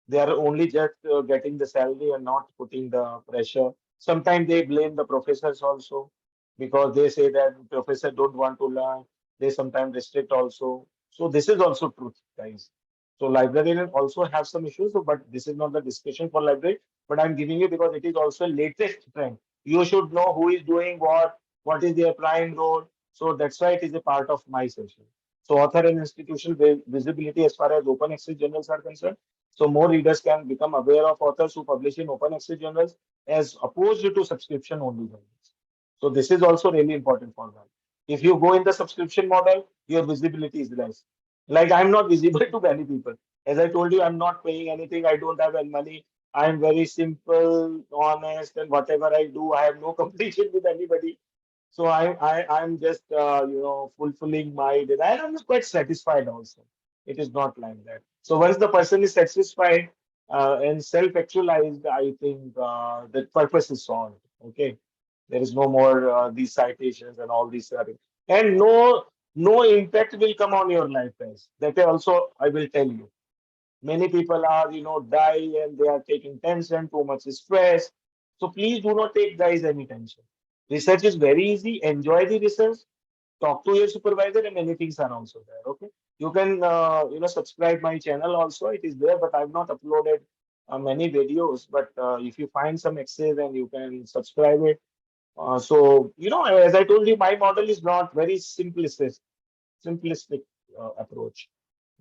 They are only just getting the salary and not putting the pressure. Sometimes they blame the professors also because they say that professor don't want to learn. They sometimes restrict also. So this is also truth, guys. So librarian also have some issues, but this is not the discussion for library. But I'm giving you because it is also latest trend. You should know who is doing what is their prime role. So that's why it is a part of my session. So author and institutional visibility as far as open access journals are concerned. So more readers can become aware of authors who publish in open access journals as opposed to subscription only journals. So this is also really important for them. If you go in the subscription model, your visibility is less. Like I'm not visible to many people. As I told you, I'm not paying anything. I don't have any money. I'm very simple, honest, and whatever I do, I have no competition with anybody. So I'm just fulfilling my desire. I'm quite satisfied also. It is not like that. So once the person is satisfied and self-actualized, I think the purpose is solved. Okay, there is no more these citations and all these things, and no impact will come on your life, guys. That also I will tell you. Many people are die and they are taking tension, too much stress. So please do not take guys any tension. Research is very easy. Enjoy the research. Talk to your supervisor, and many things are also there. Okay, you can subscribe my channel also. It is there, but I've not uploaded many videos. But if you find some access and you can subscribe it. So as I told you, my model is not very simplistic approach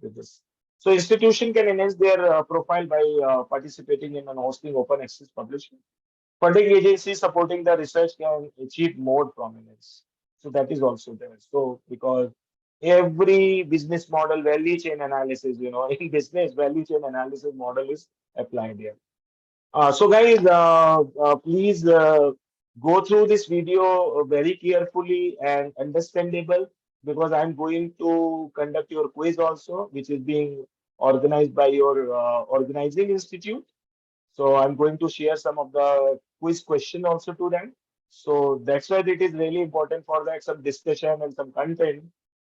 with this. So institution can enhance their profile by participating in and hosting open access publishing. Funding agencies supporting the research can achieve more prominence. So that is also there. So because every business model value chain analysis, in business value chain analysis model is applied here. So guys, please go through this video very carefully and understandable because I'm going to conduct your quiz also, which is being organized by your organizing institute. So I'm going to share some of the quiz question also to them. So that's why it is really important for that some discussion and some content.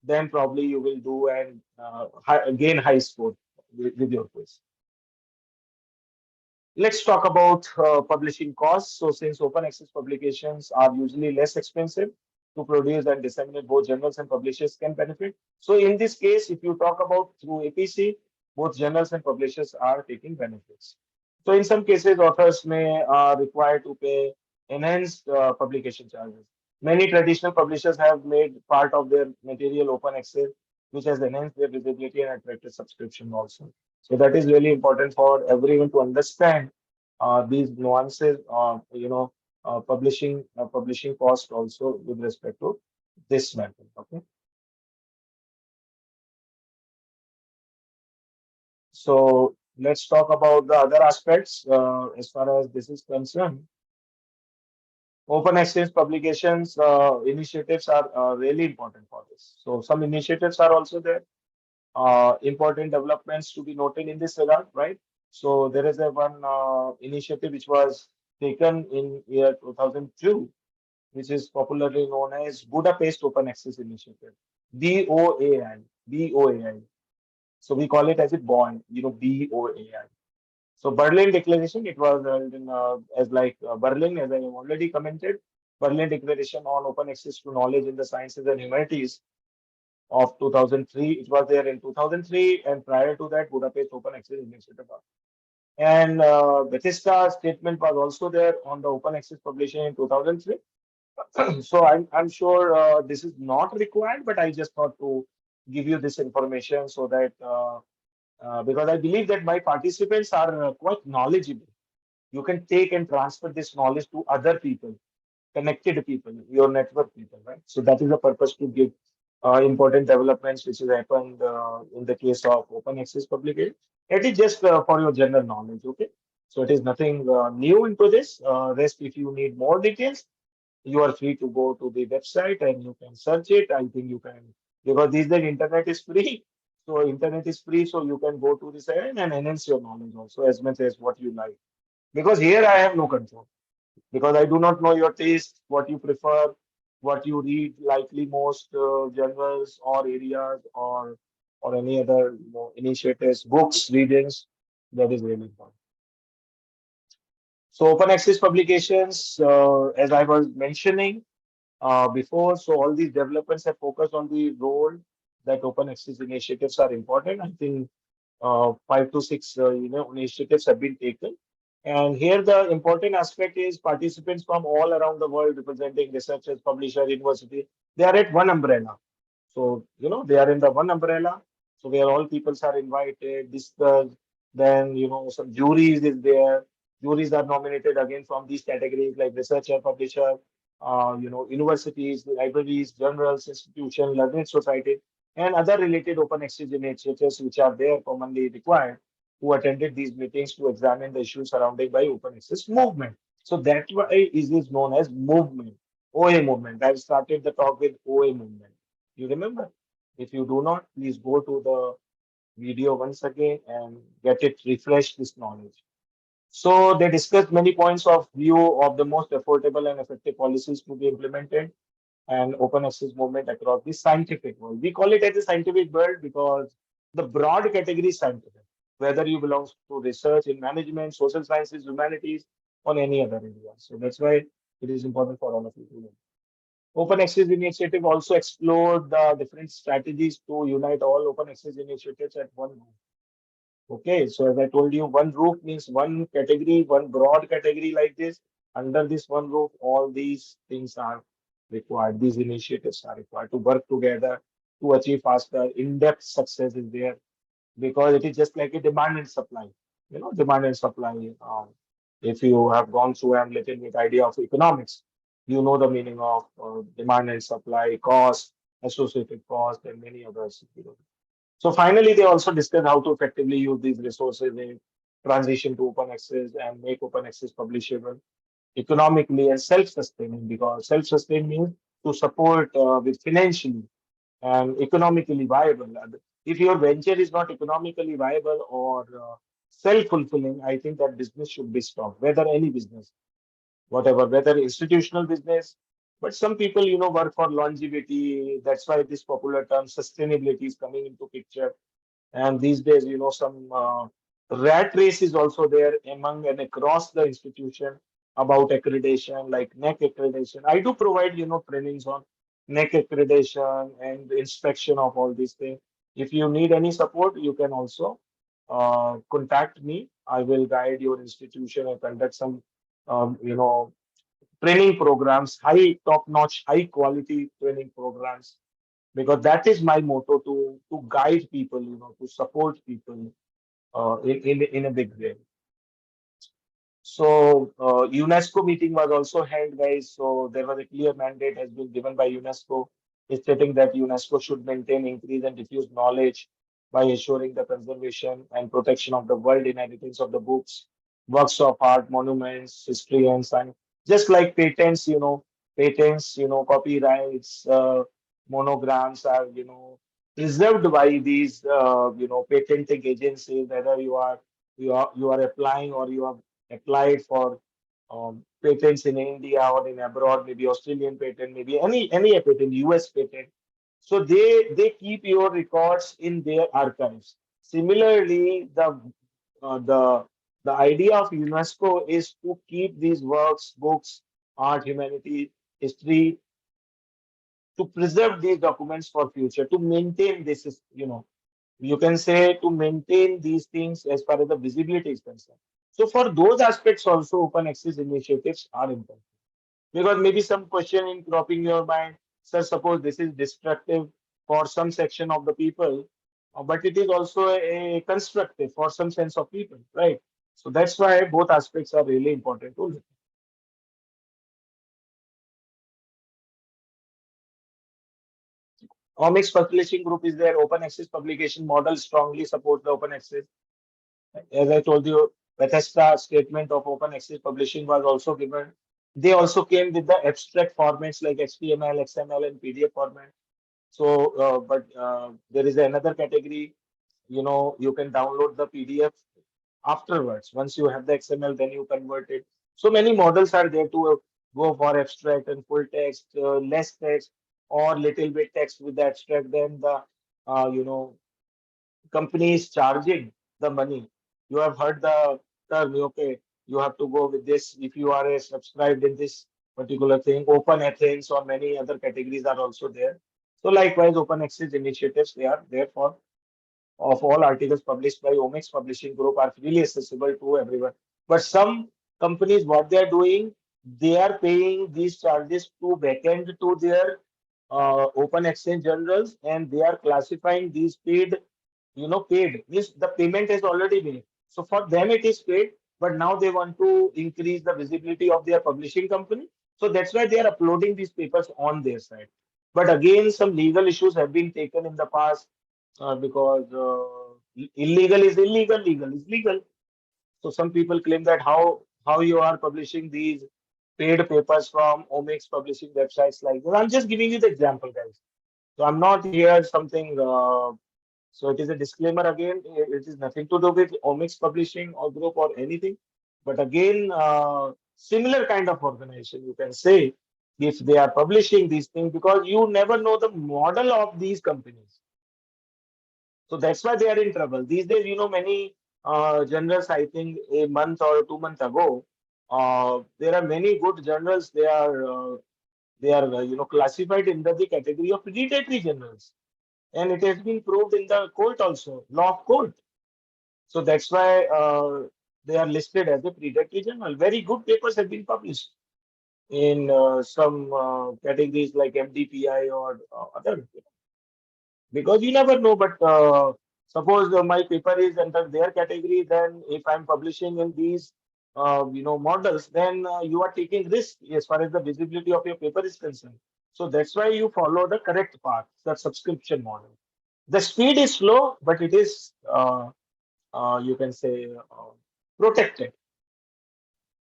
Then probably you will do and gain high score with your quiz. Let's talk about publishing costs. So, since open access publications are usually less expensive to produce and disseminate, both journals and publishers can benefit. So, in this case, if you talk about through APC, both journals and publishers are taking benefits. So, in some cases, authors may require to pay enhanced publication charges. Many traditional publishers have made part of their material open access, which has enhanced their visibility and attracted subscription also. So that is really important for everyone to understand these nuances of publishing cost also with respect to this matter. Okay, so let's talk about the other aspects as far as this is concerned. Open access publications initiatives are really important for this. So some initiatives are also there. Important developments to be noted in this regard, right? So there is a one initiative which was taken in year 2002, which is popularly known as Budapest Open Access Initiative, BOAI, BOAI. So we call it as a bond, BOAI. So Berlin Declaration, it was held in, as like Berlin, as I have already commented, Berlin Declaration on Open Access to Knowledge in the Sciences and Humanities of 2003. It was there in 2003, and prior to that, Budapest Open Access Initiative. And Bethesda statement was also there on the open access publishing in 2003. So I'm sure this is not required, but I just thought to give you this information so that because I believe that my participants are quite knowledgeable. You can take and transfer this knowledge to other people, connected people, your network people, right? So that is the purpose to give important developments which has happened in the case of open access publication. It is just for your general knowledge, okay? So it is nothing new into this. Rest, if you need more details, you are free to go to the website and you can search it. I think you can, because these days internet is free. So internet is free, so you can go to the site and enhance your knowledge also as much as what you like. Because here I have no control because I do not know your taste, what you prefer, what you read likely most journals or areas or any other initiatives, books, readings. That is really important. So open access publications, as I was mentioning before, so all these developments have focused on the role that open access initiatives are important. I think 5 to 6 initiatives have been taken. And here the important aspect is participants from all around the world representing researchers, publisher, university. They are at one umbrella. So, they are in the one umbrella. So where all peoples are invited, discussed, then, some juries is there. Juries are nominated again from these categories like researcher, publisher, universities, libraries, journals, institutions, learning society, and other related open access initiatives which are there commonly required, who attended these meetings to examine the issues surrounded by open access movement. So that's why it is known as movement, OA movement. I've started the talk with OA movement. You remember? If you do not, please go to the video once again and get it refresh this knowledge. So they discussed many points of view of the most affordable and effective policies to be implemented and open access movement across the scientific world. We call it as a scientific world because the broad category is scientific, whether you belong to research in management, social sciences, humanities, or any other area. So that's why it is important for all of you to know. Open Access Initiative also explored the different strategies to unite all open access initiatives at one roof. Okay, so as I told you, one roof means one category, one broad category like this. Under this one roof, all these things are required. These initiatives are required to work together to achieve faster. In-depth success is there because it is just like a demand and supply. Demand and supply. If you have gone through a little bit idea of economics, you know the meaning of demand and supply, cost, associated cost, and many others. So finally, they also discuss how to effectively use these resources in transition to open access and make open access publishable economically and self-sustaining because self-sustaining means to support with financially and economically viable. And if your venture is not economically viable or self-fulfilling, I think that business should be stopped, whether any business, whatever, whether institutional business. But some people, work for longevity. That's why this popular term sustainability is coming into picture. And these days, some rat race is also there among and across the institution about accreditation, like NEC accreditation. I do provide, trainings on NEC accreditation and the inspection of all these things. If you need any support, you can also contact me. I will guide your institution and conduct some, training programs, high top-notch, high quality training programs because that is my motto to guide people, to support people in a big way. So UNESCO meeting was also held, guys. So there was a clear mandate has been given by UNESCO, stating that UNESCO should maintain, increase, and diffuse knowledge by ensuring the conservation and protection of the world inheritance of the books, works of art, monuments, history, and science. Just like patents, copyrights, monograms are, preserved by these, patenting agencies, whether you are applying or you have applied for patents in India or in abroad, maybe Australian patent, maybe any patent, US patent. So they keep your records in their archives. Similarly, uh, the the idea of UNESCO is to keep these works, books, art, humanity, history, to preserve these documents for future, to maintain this is, you can say to maintain these things as far as the visibility is concerned. So for those aspects also open access initiatives are important. Because maybe some question in cropping your mind, sir, suppose this is destructive for some section of the people, but it is also a constructive for some sense of people, right? So that's why both aspects are really important to look. Omics Publishing Group is their open access publication model strongly supports the open access. As I told you, Bethesda statement of open access publishing was also given. They also came with the abstract formats like HTML, XML, and PDF format. So, but there is another category. You can download the PDF afterwards. Once you have the XML, then you convert it. So many models are there to go for abstract and full text, less text, or little bit text with the abstract. Then the company is charging the money. You have heard the term, okay, you have to go with this if you are a subscribed in this particular thing. Open ethics or many other categories are also there. So likewise, open access initiatives, they are there for of all articles published by Omics Publishing Group are freely accessible to everyone. But some companies, what they are doing, they are paying these charges to backend to their open exchange journals, and they are classifying these paid, paid means the payment is already made. So for them it is paid, but now they want to increase the visibility of their publishing company. So that's why they are uploading these papers on their site. But again, some legal issues have been taken in the past, because illegal is illegal, legal is legal. So some people claim that how you are publishing these paid papers from Omics publishing websites like this. I'm just giving you the example, guys. So I'm not here something. So it is a disclaimer again. It is nothing to do with Omics publishing or group or anything. But again, similar kind of organization, you can say, if they are publishing these things, because you never know the model of these companies. So that's why they are in trouble. These days, many journals, I think a month or 2 months ago, there are many good journals. They are classified in the category of predatory journals, and it has been proved in the court also, law of court. So that's why they are listed as a predatory journal. Very good papers have been published in some categories like MDPI or other, because you never know. But suppose my paper is under their category, then if I'm publishing in these models, then you are taking risk as far as the visibility of your paper is concerned. So that's why you follow the correct path, the subscription model. The speed is slow, but it is you can say protected.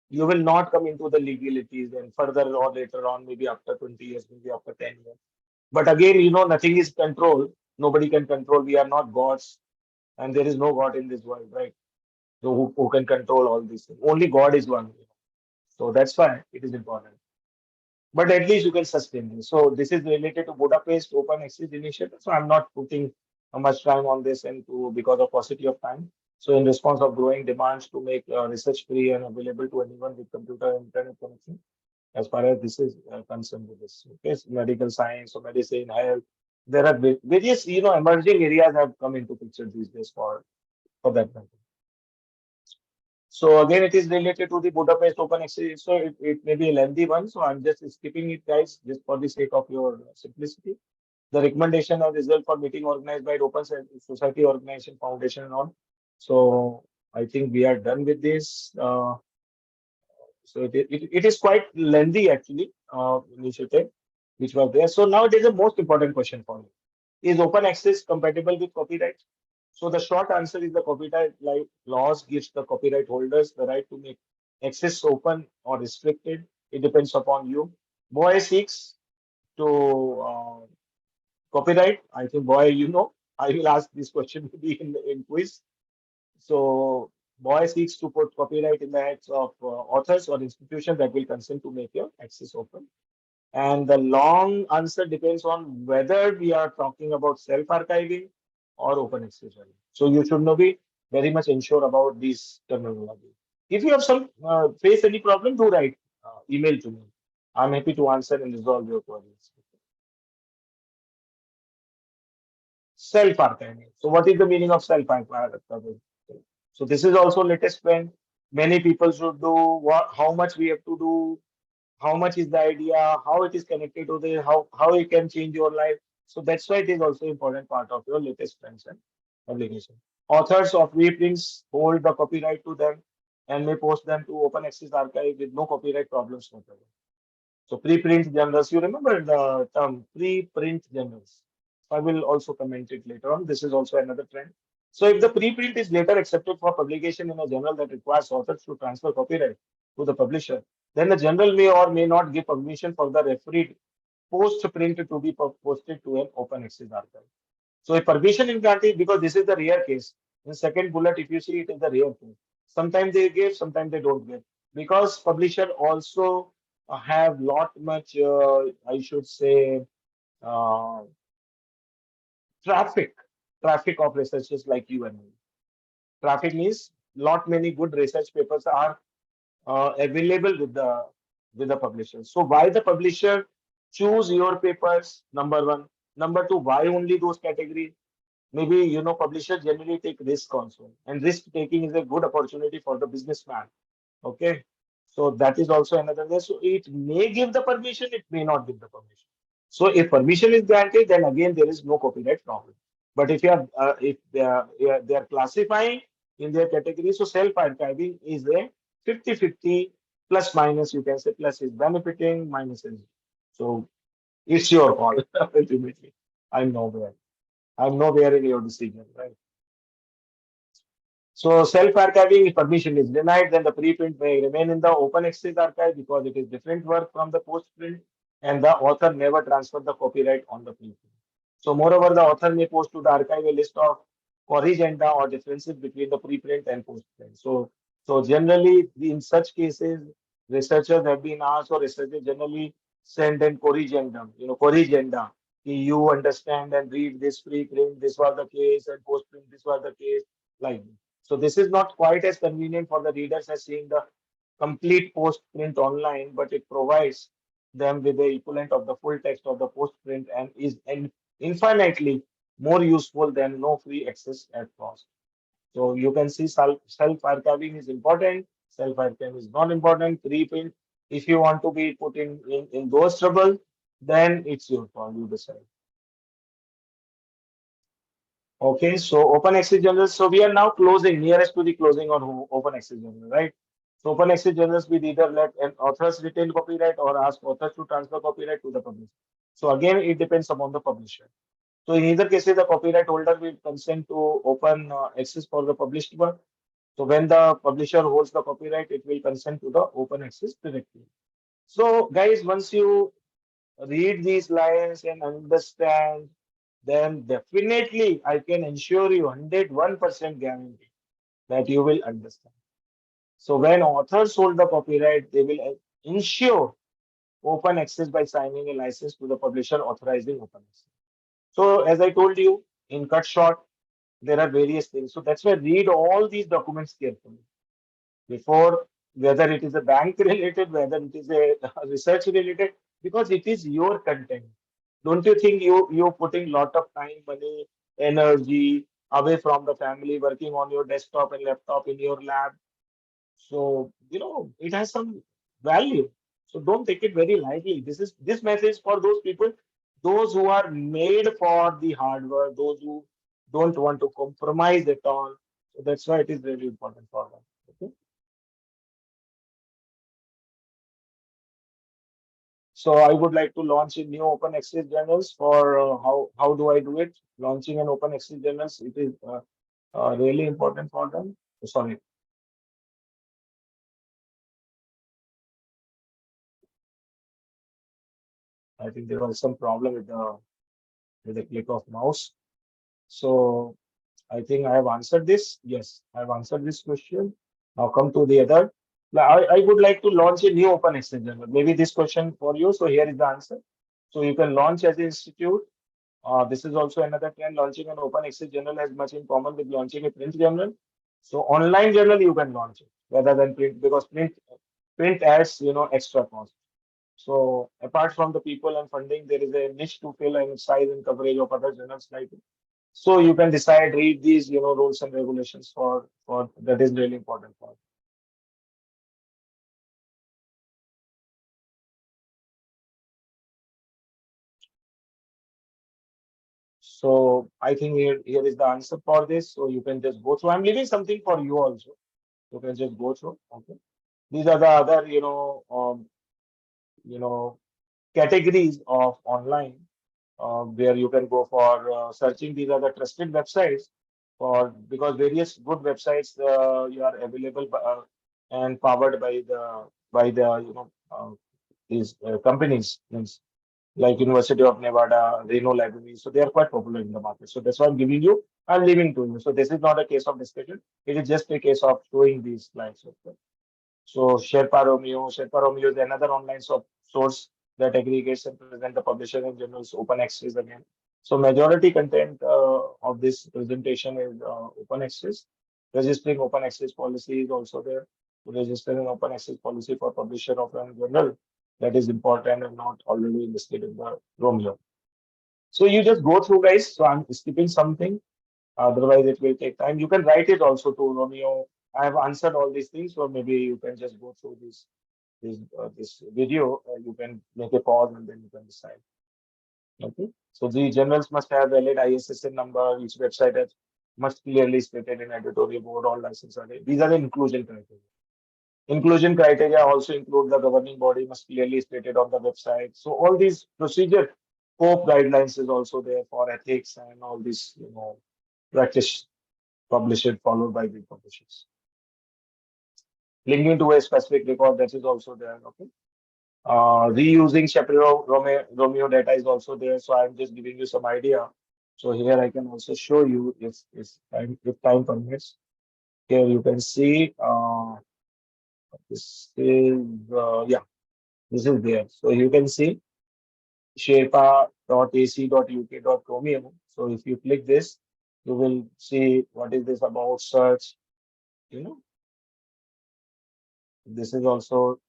You will not come into the legalities and further or later on, maybe after 20 years, maybe after 10 years. But again, nothing is controlled. Nobody can control. We are not gods, and there is no God in this world, right? So who can control all these things? Only God is one. So that's why it is important. But at least you can sustain this. So this is related to Budapest Open Access Initiative. So I'm not putting much time on this and to because of paucity of time. So in response of growing demands to make research free and available to anyone with computer and internet connection, as far as this is concerned with this. Okay, so medical science or medicine, health, there are various emerging areas have come into picture these days for that matter. So again, it is related to the Budapest Open Access. So it may be a lengthy one. So I'm just skipping it, guys, just for the sake of your simplicity. The recommendation or result for meeting organized by Open Society Organization Foundation and all. So I think we are done with this. So it is quite lengthy actually, initiative which was there. So now it is the most important question for me. Is open access compatible with copyright? So the short answer is the copyright laws gives the copyright holders the right to make access open or restricted. It depends upon you. BOI seeks to copyright. I think BOI, I will ask this question maybe in quiz. So BOI seeks to put copyright in the hands of authors or institutions that will consent to make your access open. And the long answer depends on whether we are talking about self-archiving or open access. So you should know be very much ensure about this terminology. If you have some face any problem, do write email to me. I'm happy to answer and resolve your queries. Self-archiving. So what is the meaning of self-archiving? So this is also latest trend. Many people should do what, how much we have to do, how much is the idea, how it is connected to the how it can change your life. So that's why it is also important part of your latest trends and publication. Authors of reprints hold the copyright to them and may post them to open access archive with no copyright problems whatsoever. So preprint journals, you remember the term preprint journals. I will also comment it later on. This is also another trend. So if the preprint is later accepted for publication in a journal that requires authors to transfer copyright to the publisher, then the journal may or may not give permission for the refereed post print to be posted to an open access archive. So a permission is granted because this is the rare case. In second bullet, if you see it is the rare case. Sometimes they give, sometimes they don't give. Because publisher also have lot much, I should say, uh, traffic, traffic of researchers like you and me. Traffic means lot many good research papers are available with the publisher. So why the publisher choose your papers? Number one. Number two, why only those categories? Maybe publishers generally take risk also, and risk taking is a good opportunity for the businessman. Okay, so that is also another way. So it may give the permission, it may not give the permission. So if permission is granted, then again there is no copyright problem. But if they are classifying in their category, so self-archiving is a 50-50 plus minus. You can say plus is benefiting, minus is. So it's your call ultimately. I'm nowhere. I'm nowhere in your decision, right? So self-archiving, if permission is denied, then the preprint may remain in the open access archive because it is different work from the postprint and the author never transferred the copyright on the preprint. So moreover, the author may post to the archive a list of corrigenda or differences between the preprint and postprint. So generally, in such cases, researchers have been asked or researchers generally send an corrigendum, corrigenda. You understand and read this preprint, this was the case, and postprint, this was the case, like this. So this is not quite as convenient for the readers as seeing the complete post print online, but it provides them with the equivalent of the full text of the post print and is infinitely more useful than no free access at cost. So you can see self-archiving is important, self-archiving is not important, preprint. If you want to be put in those trouble, then it's your call, you decide. Okay, so open access journals. So we are now closing, nearest to the closing on open access journal, right? So open access journals, we either let an author's retain copyright or ask authors to transfer copyright to the publisher. So again, it depends upon the publisher. So in either cases, the copyright holder will consent to open access for the published work. So when the publisher holds the copyright, it will consent to the open access directly. So guys, once you read these lines and understand, then definitely I can ensure you 101% guarantee that you will understand. So when authors hold the copyright, they will ensure open access by signing a license to the publisher authorizing open access. So as I told you, in cut short, there are various things. So that's why read all these documents carefully before, whether it is a bank related, whether it is a research related, because it is your content. Don't you think you're putting lot of time, money, energy away from the family, working on your desktop and laptop in your lab? So it has some value. So don't take it very lightly. This message for those people, those who are made for the hard work, those who don't want to compromise at all. So that's why it is really important for them. Okay. So I would like to launch a new open access journals for how do I do it? Launching an open access journals, it is really important for them. Sorry, I think there was some problem with the click of mouse. So I think I have answered this. Yes, I have answered this question. Now come to the other. I would like to launch a new open access journal. Maybe this question for you. So here is the answer. So you can launch as an institute. This is also another trend. Launching an open access journal has much in common with launching a print journal. So online journal you can launch it rather than print because print adds extra cost. So apart from the people and funding, there is a niche to fill and size and coverage of other journals like it. So you can decide, read these, rules and regulations for that is really important for. So I think here is the answer for this. So you can just go through. I'm leaving something for you also. You can just go through. Okay. These are the other, you know, categories of online where you can go for searching. These are the trusted websites for because various good websites you are available and powered by the these companies means like University of Nevada, Reno Library. So they are quite popular in the market. So that's why I'm giving you. I'm leaving to you. So this is not a case of discussion. It is just a case of showing these slides. Okay. So Sherpa Romeo is another online source that aggregates and present the publisher and journals open access again. So majority content of this presentation is open access. Registering open access policy is also there. To register an open access policy for publisher of a journal that is important and not already listed in the Romeo. So you just go through guys. So I'm skipping something. Otherwise, it will take time. You can write it also to Romeo. I have answered all these things, so maybe you can just go through this video. You can make a pause and then you can decide. Okay. So the journals must have valid ISSN number. Each website has must clearly stated in editorial board all license are there. These are the inclusion criteria. Inclusion criteria also include the governing body must clearly stated on the website. So all these procedure scope guidelines is also there for ethics and all this, practice published followed by the publishers. Linking to a specific record that is also there. Okay. Reusing Shapiro Romeo data is also there. So I'm just giving you some idea. So here I can also show you if time permits. Here you can see this is yeah, this is there. So you can see sherpa.ac.uk.romeo. So if you click this, you will see what is this about search. You know, this is also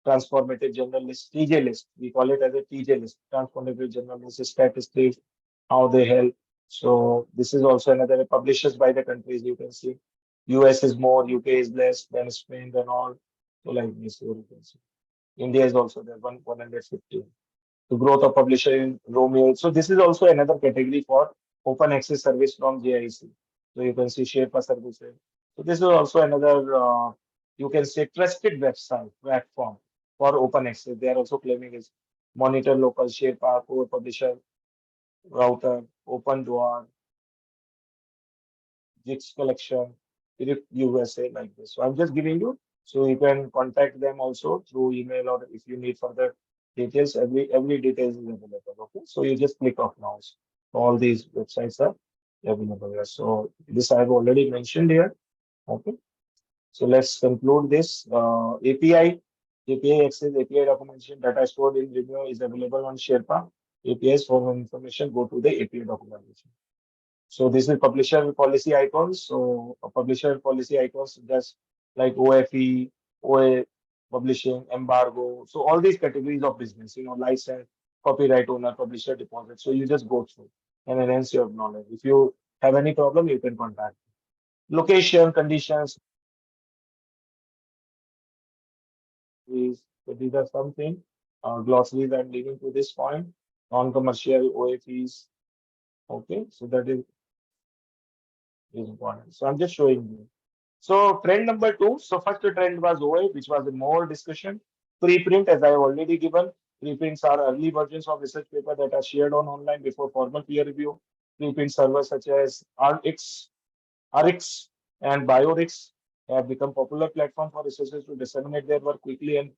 transformative journal list, TJ list. We call it as a TJ list, transformative journal list, statistics, how they help. So this is also another publishes by the countries. You can see US is more, UK is less, then Spain, then all. So like this, you can see. India is also there, 150. The growth of publisher in Romeo. So this is also another category for open access service from JIC. So you can see Sherpa services. So this is also another, you can say trusted website platform for open access. They are also claiming is monitor local Sherpa, core publisher, router, open door, Jigs collection, Philip USA like this. So I'm just giving you, so you can contact them also through email or if you need further details, every details is available. Okay, so you just click off now. So all these websites are available here. So this I have already mentioned here. Okay, so let's conclude this. API access, API documentation, data stored in Vimeo is available on Sherpa. APIs for more information, go to the API documentation. So this is publisher policy icons. So a publisher policy icons just like OFE, OA, publishing, embargo. So all these categories of business, license, copyright owner, publisher, deposit. So you just go through and enhance your knowledge. If you have any problem, you can contact. Location, conditions, so these are something. Glossaries I'm leaving to this point. Non-commercial OFEs. Okay, so that is important. So I'm just showing you. So trend number two. So first trend was OA, which was more discussion. Preprint, as I have already given. Preprints are early versions of research paper that are shared on online before formal peer review. Preprint servers such as RX and BioRix have become popular platform for researchers to disseminate their work quickly and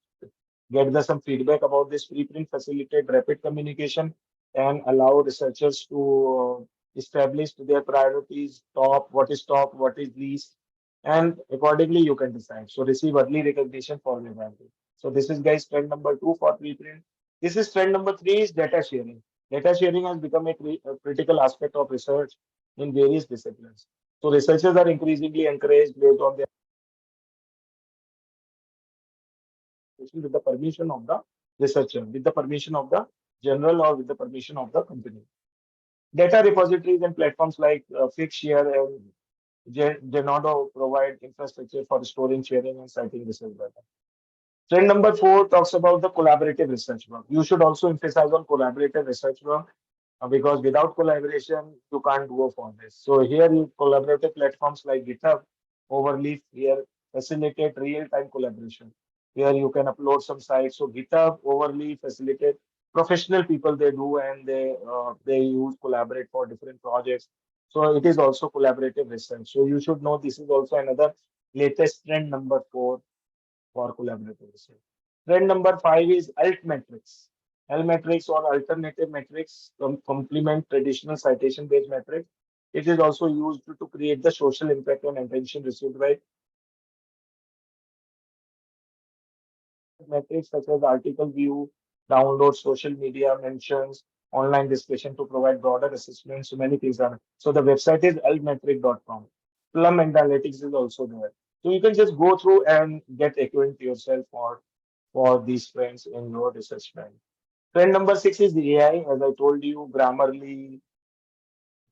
get some feedback about this preprint, facilitate rapid communication, and allow researchers to establish their priorities, top, what is least, and accordingly you can decide. So receive early recognition for your value. So this is guys trend number two for preprint. This is trend number three is data sharing. Data sharing has become a critical aspect of research in various disciplines. So researchers are increasingly encouraged based on their with the permission of the researcher, with the permission of the journal or with the permission of the company. Data repositories and platforms like Figshare and Genodo provide infrastructure for storing, sharing, and citing research data. Trend number four talks about the collaborative research work. You should also emphasize on collaborative research work because without collaboration, you can't go for this. So here, collaborative platforms like GitHub, Overleaf here facilitate real-time collaboration. Here you can upload some sites. So GitHub, Overleaf facilitate professional people they do and they use collaborate for different projects. So it is also collaborative research. So you should know this is also another latest trend number four for collaborative research. Trend number five is alt metrics. Alt metrics or alternative metrics complement traditional citation based metrics. It is also used to create the social impact and attention received by metrics such as article view, download, social media mentions, online discussion to provide broader assessment. So many things are. So the website is altmetric.com. Plum Analytics is also there. So you can just go through and get acquainted yourself for these trends in your research trend. Trend number six is the AI. As I told you, Grammarly,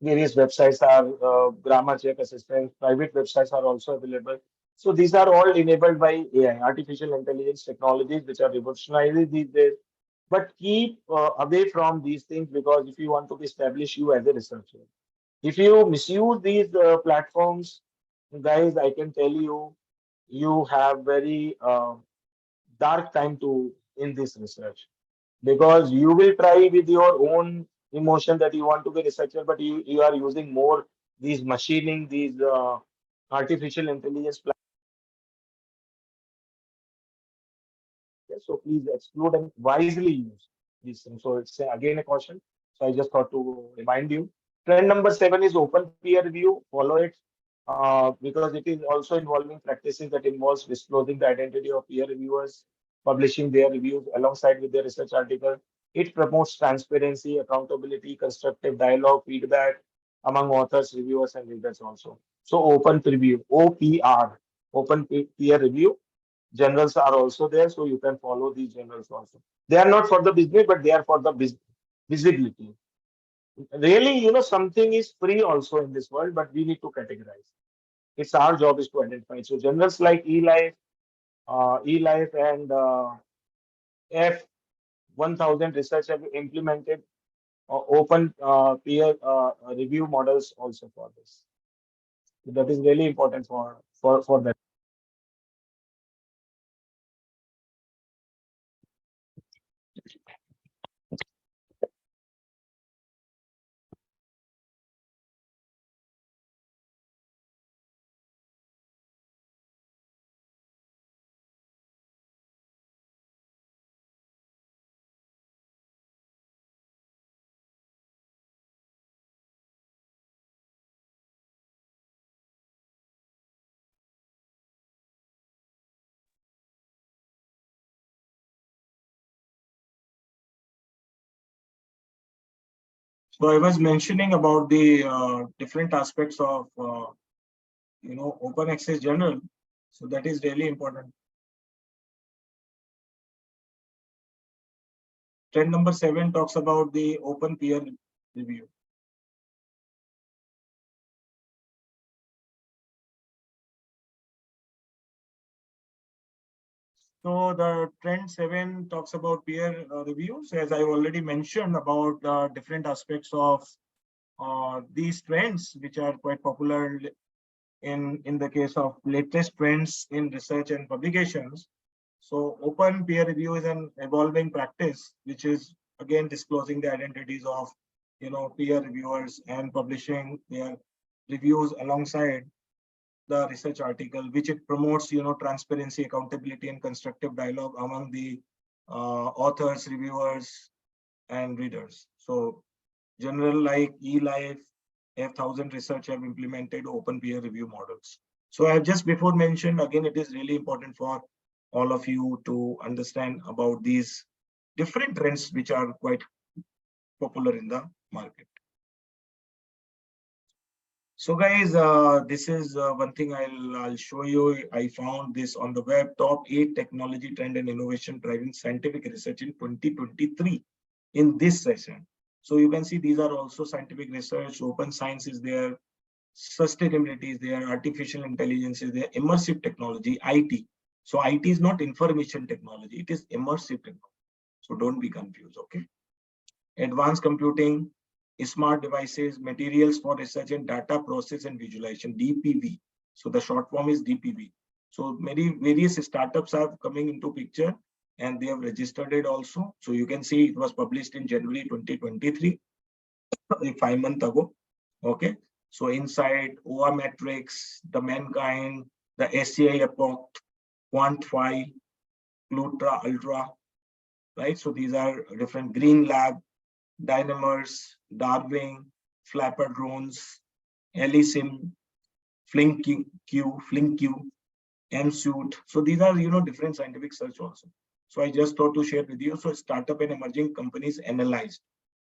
various websites are grammar check assistance, private websites are also available. So these are all enabled by AI, artificial intelligence technologies, which are revolutionizing these days. but keep away from these things, because if you want to establish you as a researcher, if you misuse these platforms, guys, I can tell you, you have very dark time to in this research, because you will try with your own emotion that you want to be researcher, but you are using more these machining, these artificial intelligence. So please exclude and wisely use these things. So it's again a caution. So I just thought to remind you. Trend number 7 is open peer review. Follow it because it is also involving practices that involves disclosing the identity of peer reviewers, publishing their reviews alongside with their research article. It promotes transparency, accountability, constructive dialogue, feedback among authors, reviewers, and readers also. So open preview, OPR, peer review. Generals are also there, so you can follow these generals also. They are not for the business, but they are for the visibility. Really, something is free also in this world, but we need to categorize. It's our job is to identify. So generals like eLife and F1000 research have implemented open peer review models also for this. So that is really important for that. So I was mentioning about the different aspects of open access journal. So that is really important. Trend number 7 talks about the open peer review. So the trend 7 talks about peer reviews, as I already mentioned about different aspects of these trends, which are quite popular in the case of latest trends in research and publications. So open peer review is an evolving practice, which is again disclosing the identities of peer reviewers and publishing their reviews alongside the research article, which it promotes transparency, accountability, and constructive dialogue among the authors, reviewers, and readers. So general like eLife, F1000 Research have implemented open peer review models. So I have just before mentioned, again, it is really important for all of you to understand about these different trends which are quite popular in the market. So guys, this is one thing I'll show you. I found this on the web, top 8 technology trend and innovation driving scientific research in 2023 in this session. So you can see these are also scientific research, open science is there, sustainability is there, artificial intelligence is there, immersive technology, IT. So IT is not information technology, it is immersive technology. So don't be confused, okay? Advanced computing, smart devices, materials for research and data process and visualization, DPV. So the short form is DPV. So many various startups are coming into picture and they have registered it also. So you can see it was published in January 2023, 5 months ago. Okay. So inside OA Matrix, the Mankind, the SCI Epoch, Quantify, Plutra, Ultra, right? So these are different Green Lab, Dynamers, Darwin, Flapper drones, Elysim, FlinkQ, MSuite. So these are different scientific search also. So I just thought to share with you. So startup and emerging companies analyzed.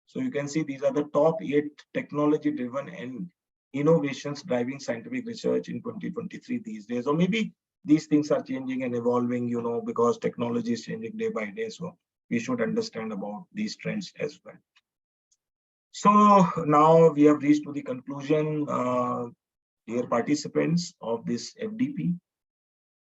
So you can see these are the top 8 technology-driven and innovations driving scientific research in 2023 these days. Or maybe these things are changing and evolving, because technology is changing day by day. So we should understand about these trends as well. So now we have reached to the conclusion, dear participants of this FDP.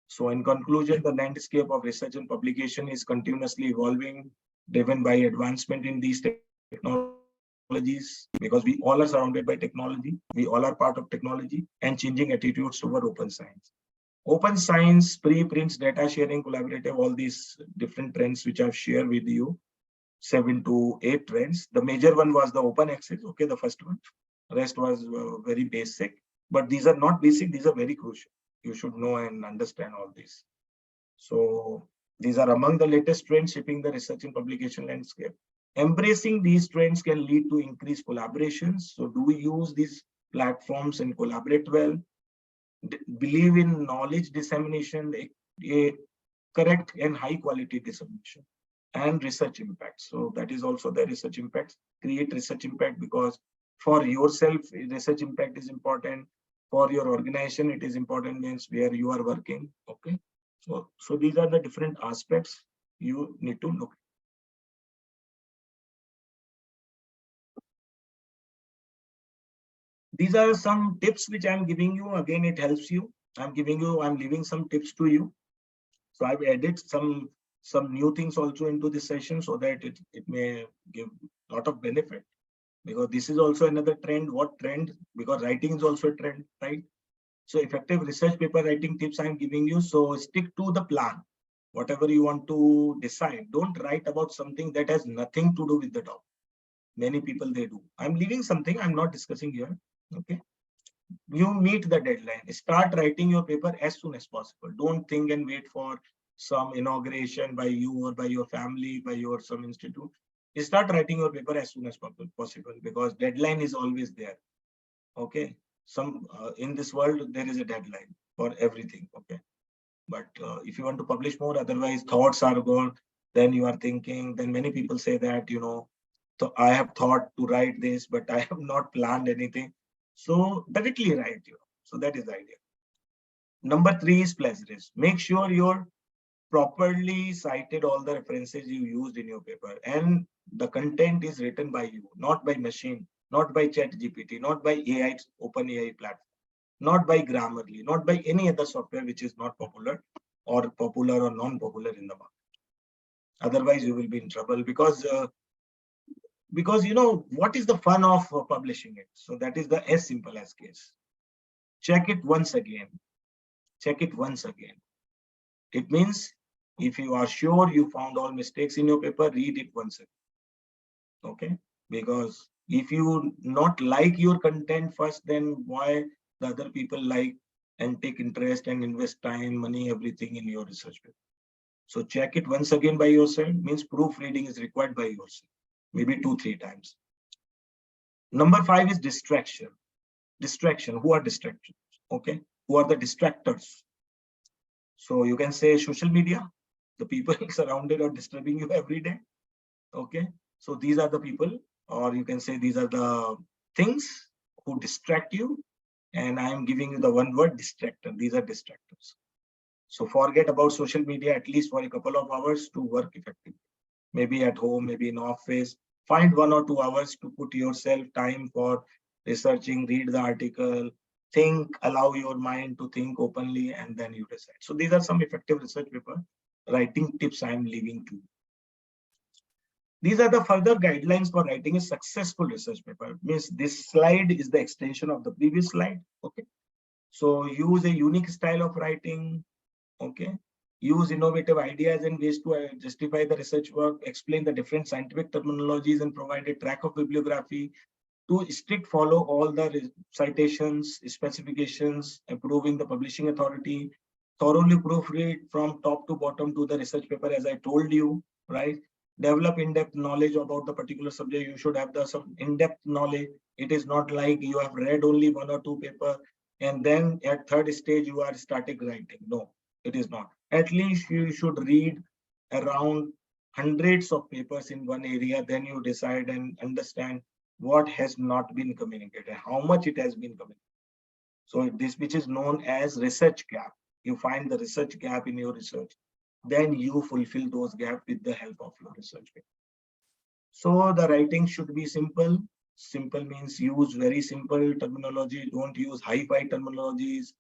So in conclusion, the landscape of research and publication is continuously evolving driven by advancement in these technologies, because we all are surrounded by technology. We all are part of technology, and changing attitudes toward open science. Open science, preprints, data sharing, collaborative, all these different trends which I've shared with you, 7 to 8 trends. The major one was the open access. Okay, the first one. Rest was very basic, but these are not basic. These are very crucial. You should know and understand all this. So these are among the latest trends shaping the research and publication landscape. Embracing these trends can lead to increased collaborations. So do we use these platforms and collaborate well? Believe in knowledge dissemination, a correct and high quality dissemination, and research impact. So that is also the research impact. Create research impact, because for yourself, research impact is important. For your organization, it is important, means where you are working. Okay. So these are the different aspects you need to look. These are some tips which I'm giving you. Again, it helps you. I'm leaving some tips to you. So I've added some new things also into this session, so that it may give a lot of benefit, because this is also another trend. What trend? Because writing is also a trend, right? So effective research paper writing tips I'm giving you. So stick to the plan. Whatever you want to decide, don't write about something that has nothing to do with the topic. Many people they do. I'm leaving something I'm not discussing here. Okay. You meet the deadline. Start writing your paper as soon as possible. Don't think and wait for some inauguration by you or by your family, by your some institute. Start writing your paper as soon as possible, because deadline is always there. Okay. Some in this world there is a deadline for everything. Okay. But if you want to publish more, otherwise thoughts are gone. Then you are thinking. Then many people say that, so I have thought to write this, but I have not planned anything. So directly write. So that is the idea. Number 3 is plagiarism. Make sure you're properly cited all the references you used in your paper, and the content is written by you, not by machine, not by chat GPT, not by AI, open AI platform, not by Grammarly, not by any other software which is not popular or non-popular in the market. Otherwise you will be in trouble, because what is the fun of publishing it? So that is the as simple as case. Check it once again. Check it once again. It means if you are sure you found all mistakes in your paper, read it once again. Okay. Because if you not like your content first, then why the other people like and take interest and invest time, money, everything in your research paper? So check it once again by yourself. Means proofreading is required by yourself, maybe 2-3 times. Number 5 is distraction. Distraction. Who are distractions? Okay. Who are the distractors? So you can say social media, the people surrounded or disturbing you every day. Okay. So these are the people, or you can say these are the things who distract you. And I am giving you the one word, distractor. These are distractors. So forget about social media at least for a couple of hours to work effectively. Maybe at home, maybe in office. Find 1 or 2 hours to put yourself time for researching, read the article, think, allow your mind to think openly, and then you decide. So these are some effective research paper writing tips I am leaving to you. These are the further guidelines for writing a successful research paper. Means this slide is the extension of the previous slide. Okay. So use a unique style of writing. Okay. Use innovative ideas and ways to justify the research work, explain the different scientific terminologies, and provide a track of bibliography. To strict follow all the citations, specifications, approving the publishing authority, thoroughly proofread from top to bottom to the research paper, as I told you, right? Develop in-depth knowledge about the particular subject. You should have the some in-depth knowledge. It is not like you have read only 1 or 2 paper and then at third stage you are static writing. No, it is not. At least you should read around hundreds of papers in one area, then you decide and understand what has not been communicated, how much it has been communicated. So this, which is known as research gap, you find the research gap in your research, then you fulfill those gaps with the help of your research paper. So the writing should be simple. Simple means use very simple terminology. Don't use hi-fi terminologies,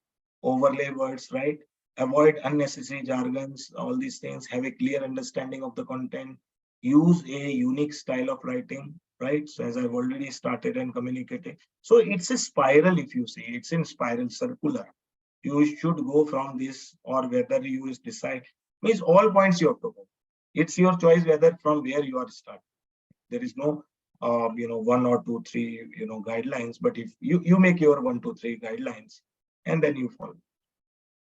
overlay words, right? Avoid unnecessary jargons. All these things. Have a clear understanding of the content. use a unique style of writing, right? So as I've already started and communicated. So it's a spiral, if you see, it's in spiral circular. You should go from this, or whether you decide, means all points you have to go. It's your choice whether from where you are starting. There is no one or two, three, guidelines, but if you make your one, two, three guidelines and then you follow.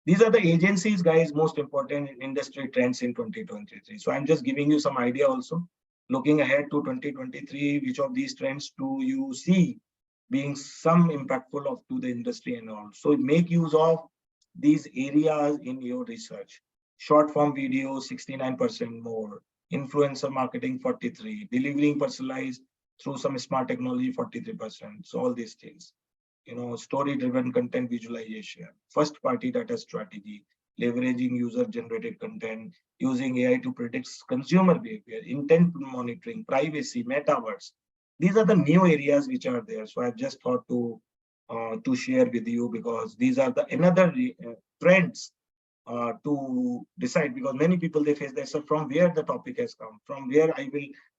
These are the agencies, guys, most important industry trends in 2023. So I'm just giving you some idea also. Looking ahead to 2023, which of these trends do you see being some impactful of to the industry and all? So make use of these areas in your research. Short form video, 69% more. Influencer marketing, 43. Delivering personalized through some smart technology, 43%. So all these things, story driven content visualization, first party data strategy, leveraging user generated content, using AI to predict consumer behavior, intent monitoring, privacy, metaverse. These are the new areas which are there. So I just thought to share with you, because these are the another trends to decide, because many people they face that. So from where the topic has come, from where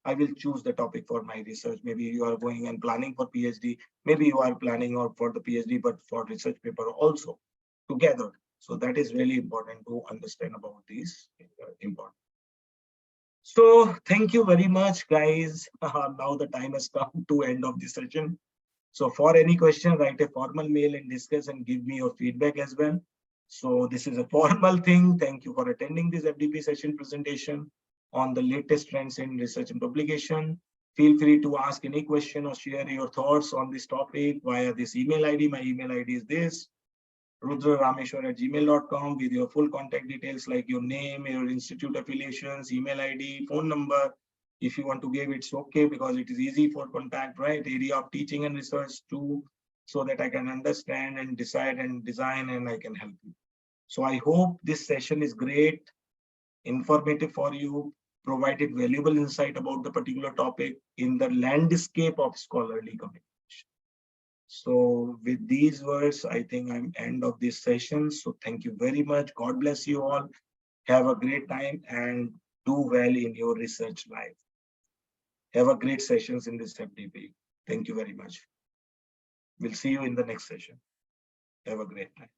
I will choose the topic for my research. Maybe you are going and planning for PhD, maybe you are planning out for the PhD but for research paper also together. So that is really important to understand about these important. So thank you very much, guys. Now the time has come to end of the session. So for any question, write a formal mail and discuss and give me your feedback as well. So this is a formal thing. Thank you for attending this FDP session presentation on the latest trends in research and publication. Feel free to ask any question or share your thoughts on this topic via this email ID. My email ID is this: rudrarameshwar@gmail.com, with your full contact details like your name, your institute affiliations, email ID, phone number. If you want to give, it's okay, because it is easy for contact, right? Area of teaching and research too, so that I can understand and decide and design and I can help you. So I hope this session is great, informative for you, provided valuable insight about the particular topic in the landscape of scholarly communication. So with these words, I think I'm end of this session. So thank you very much. God bless you all. Have a great time and do well in your research life. Have a great sessions in this FDP. Thank you very much. We'll see you in the next session. Have a great time.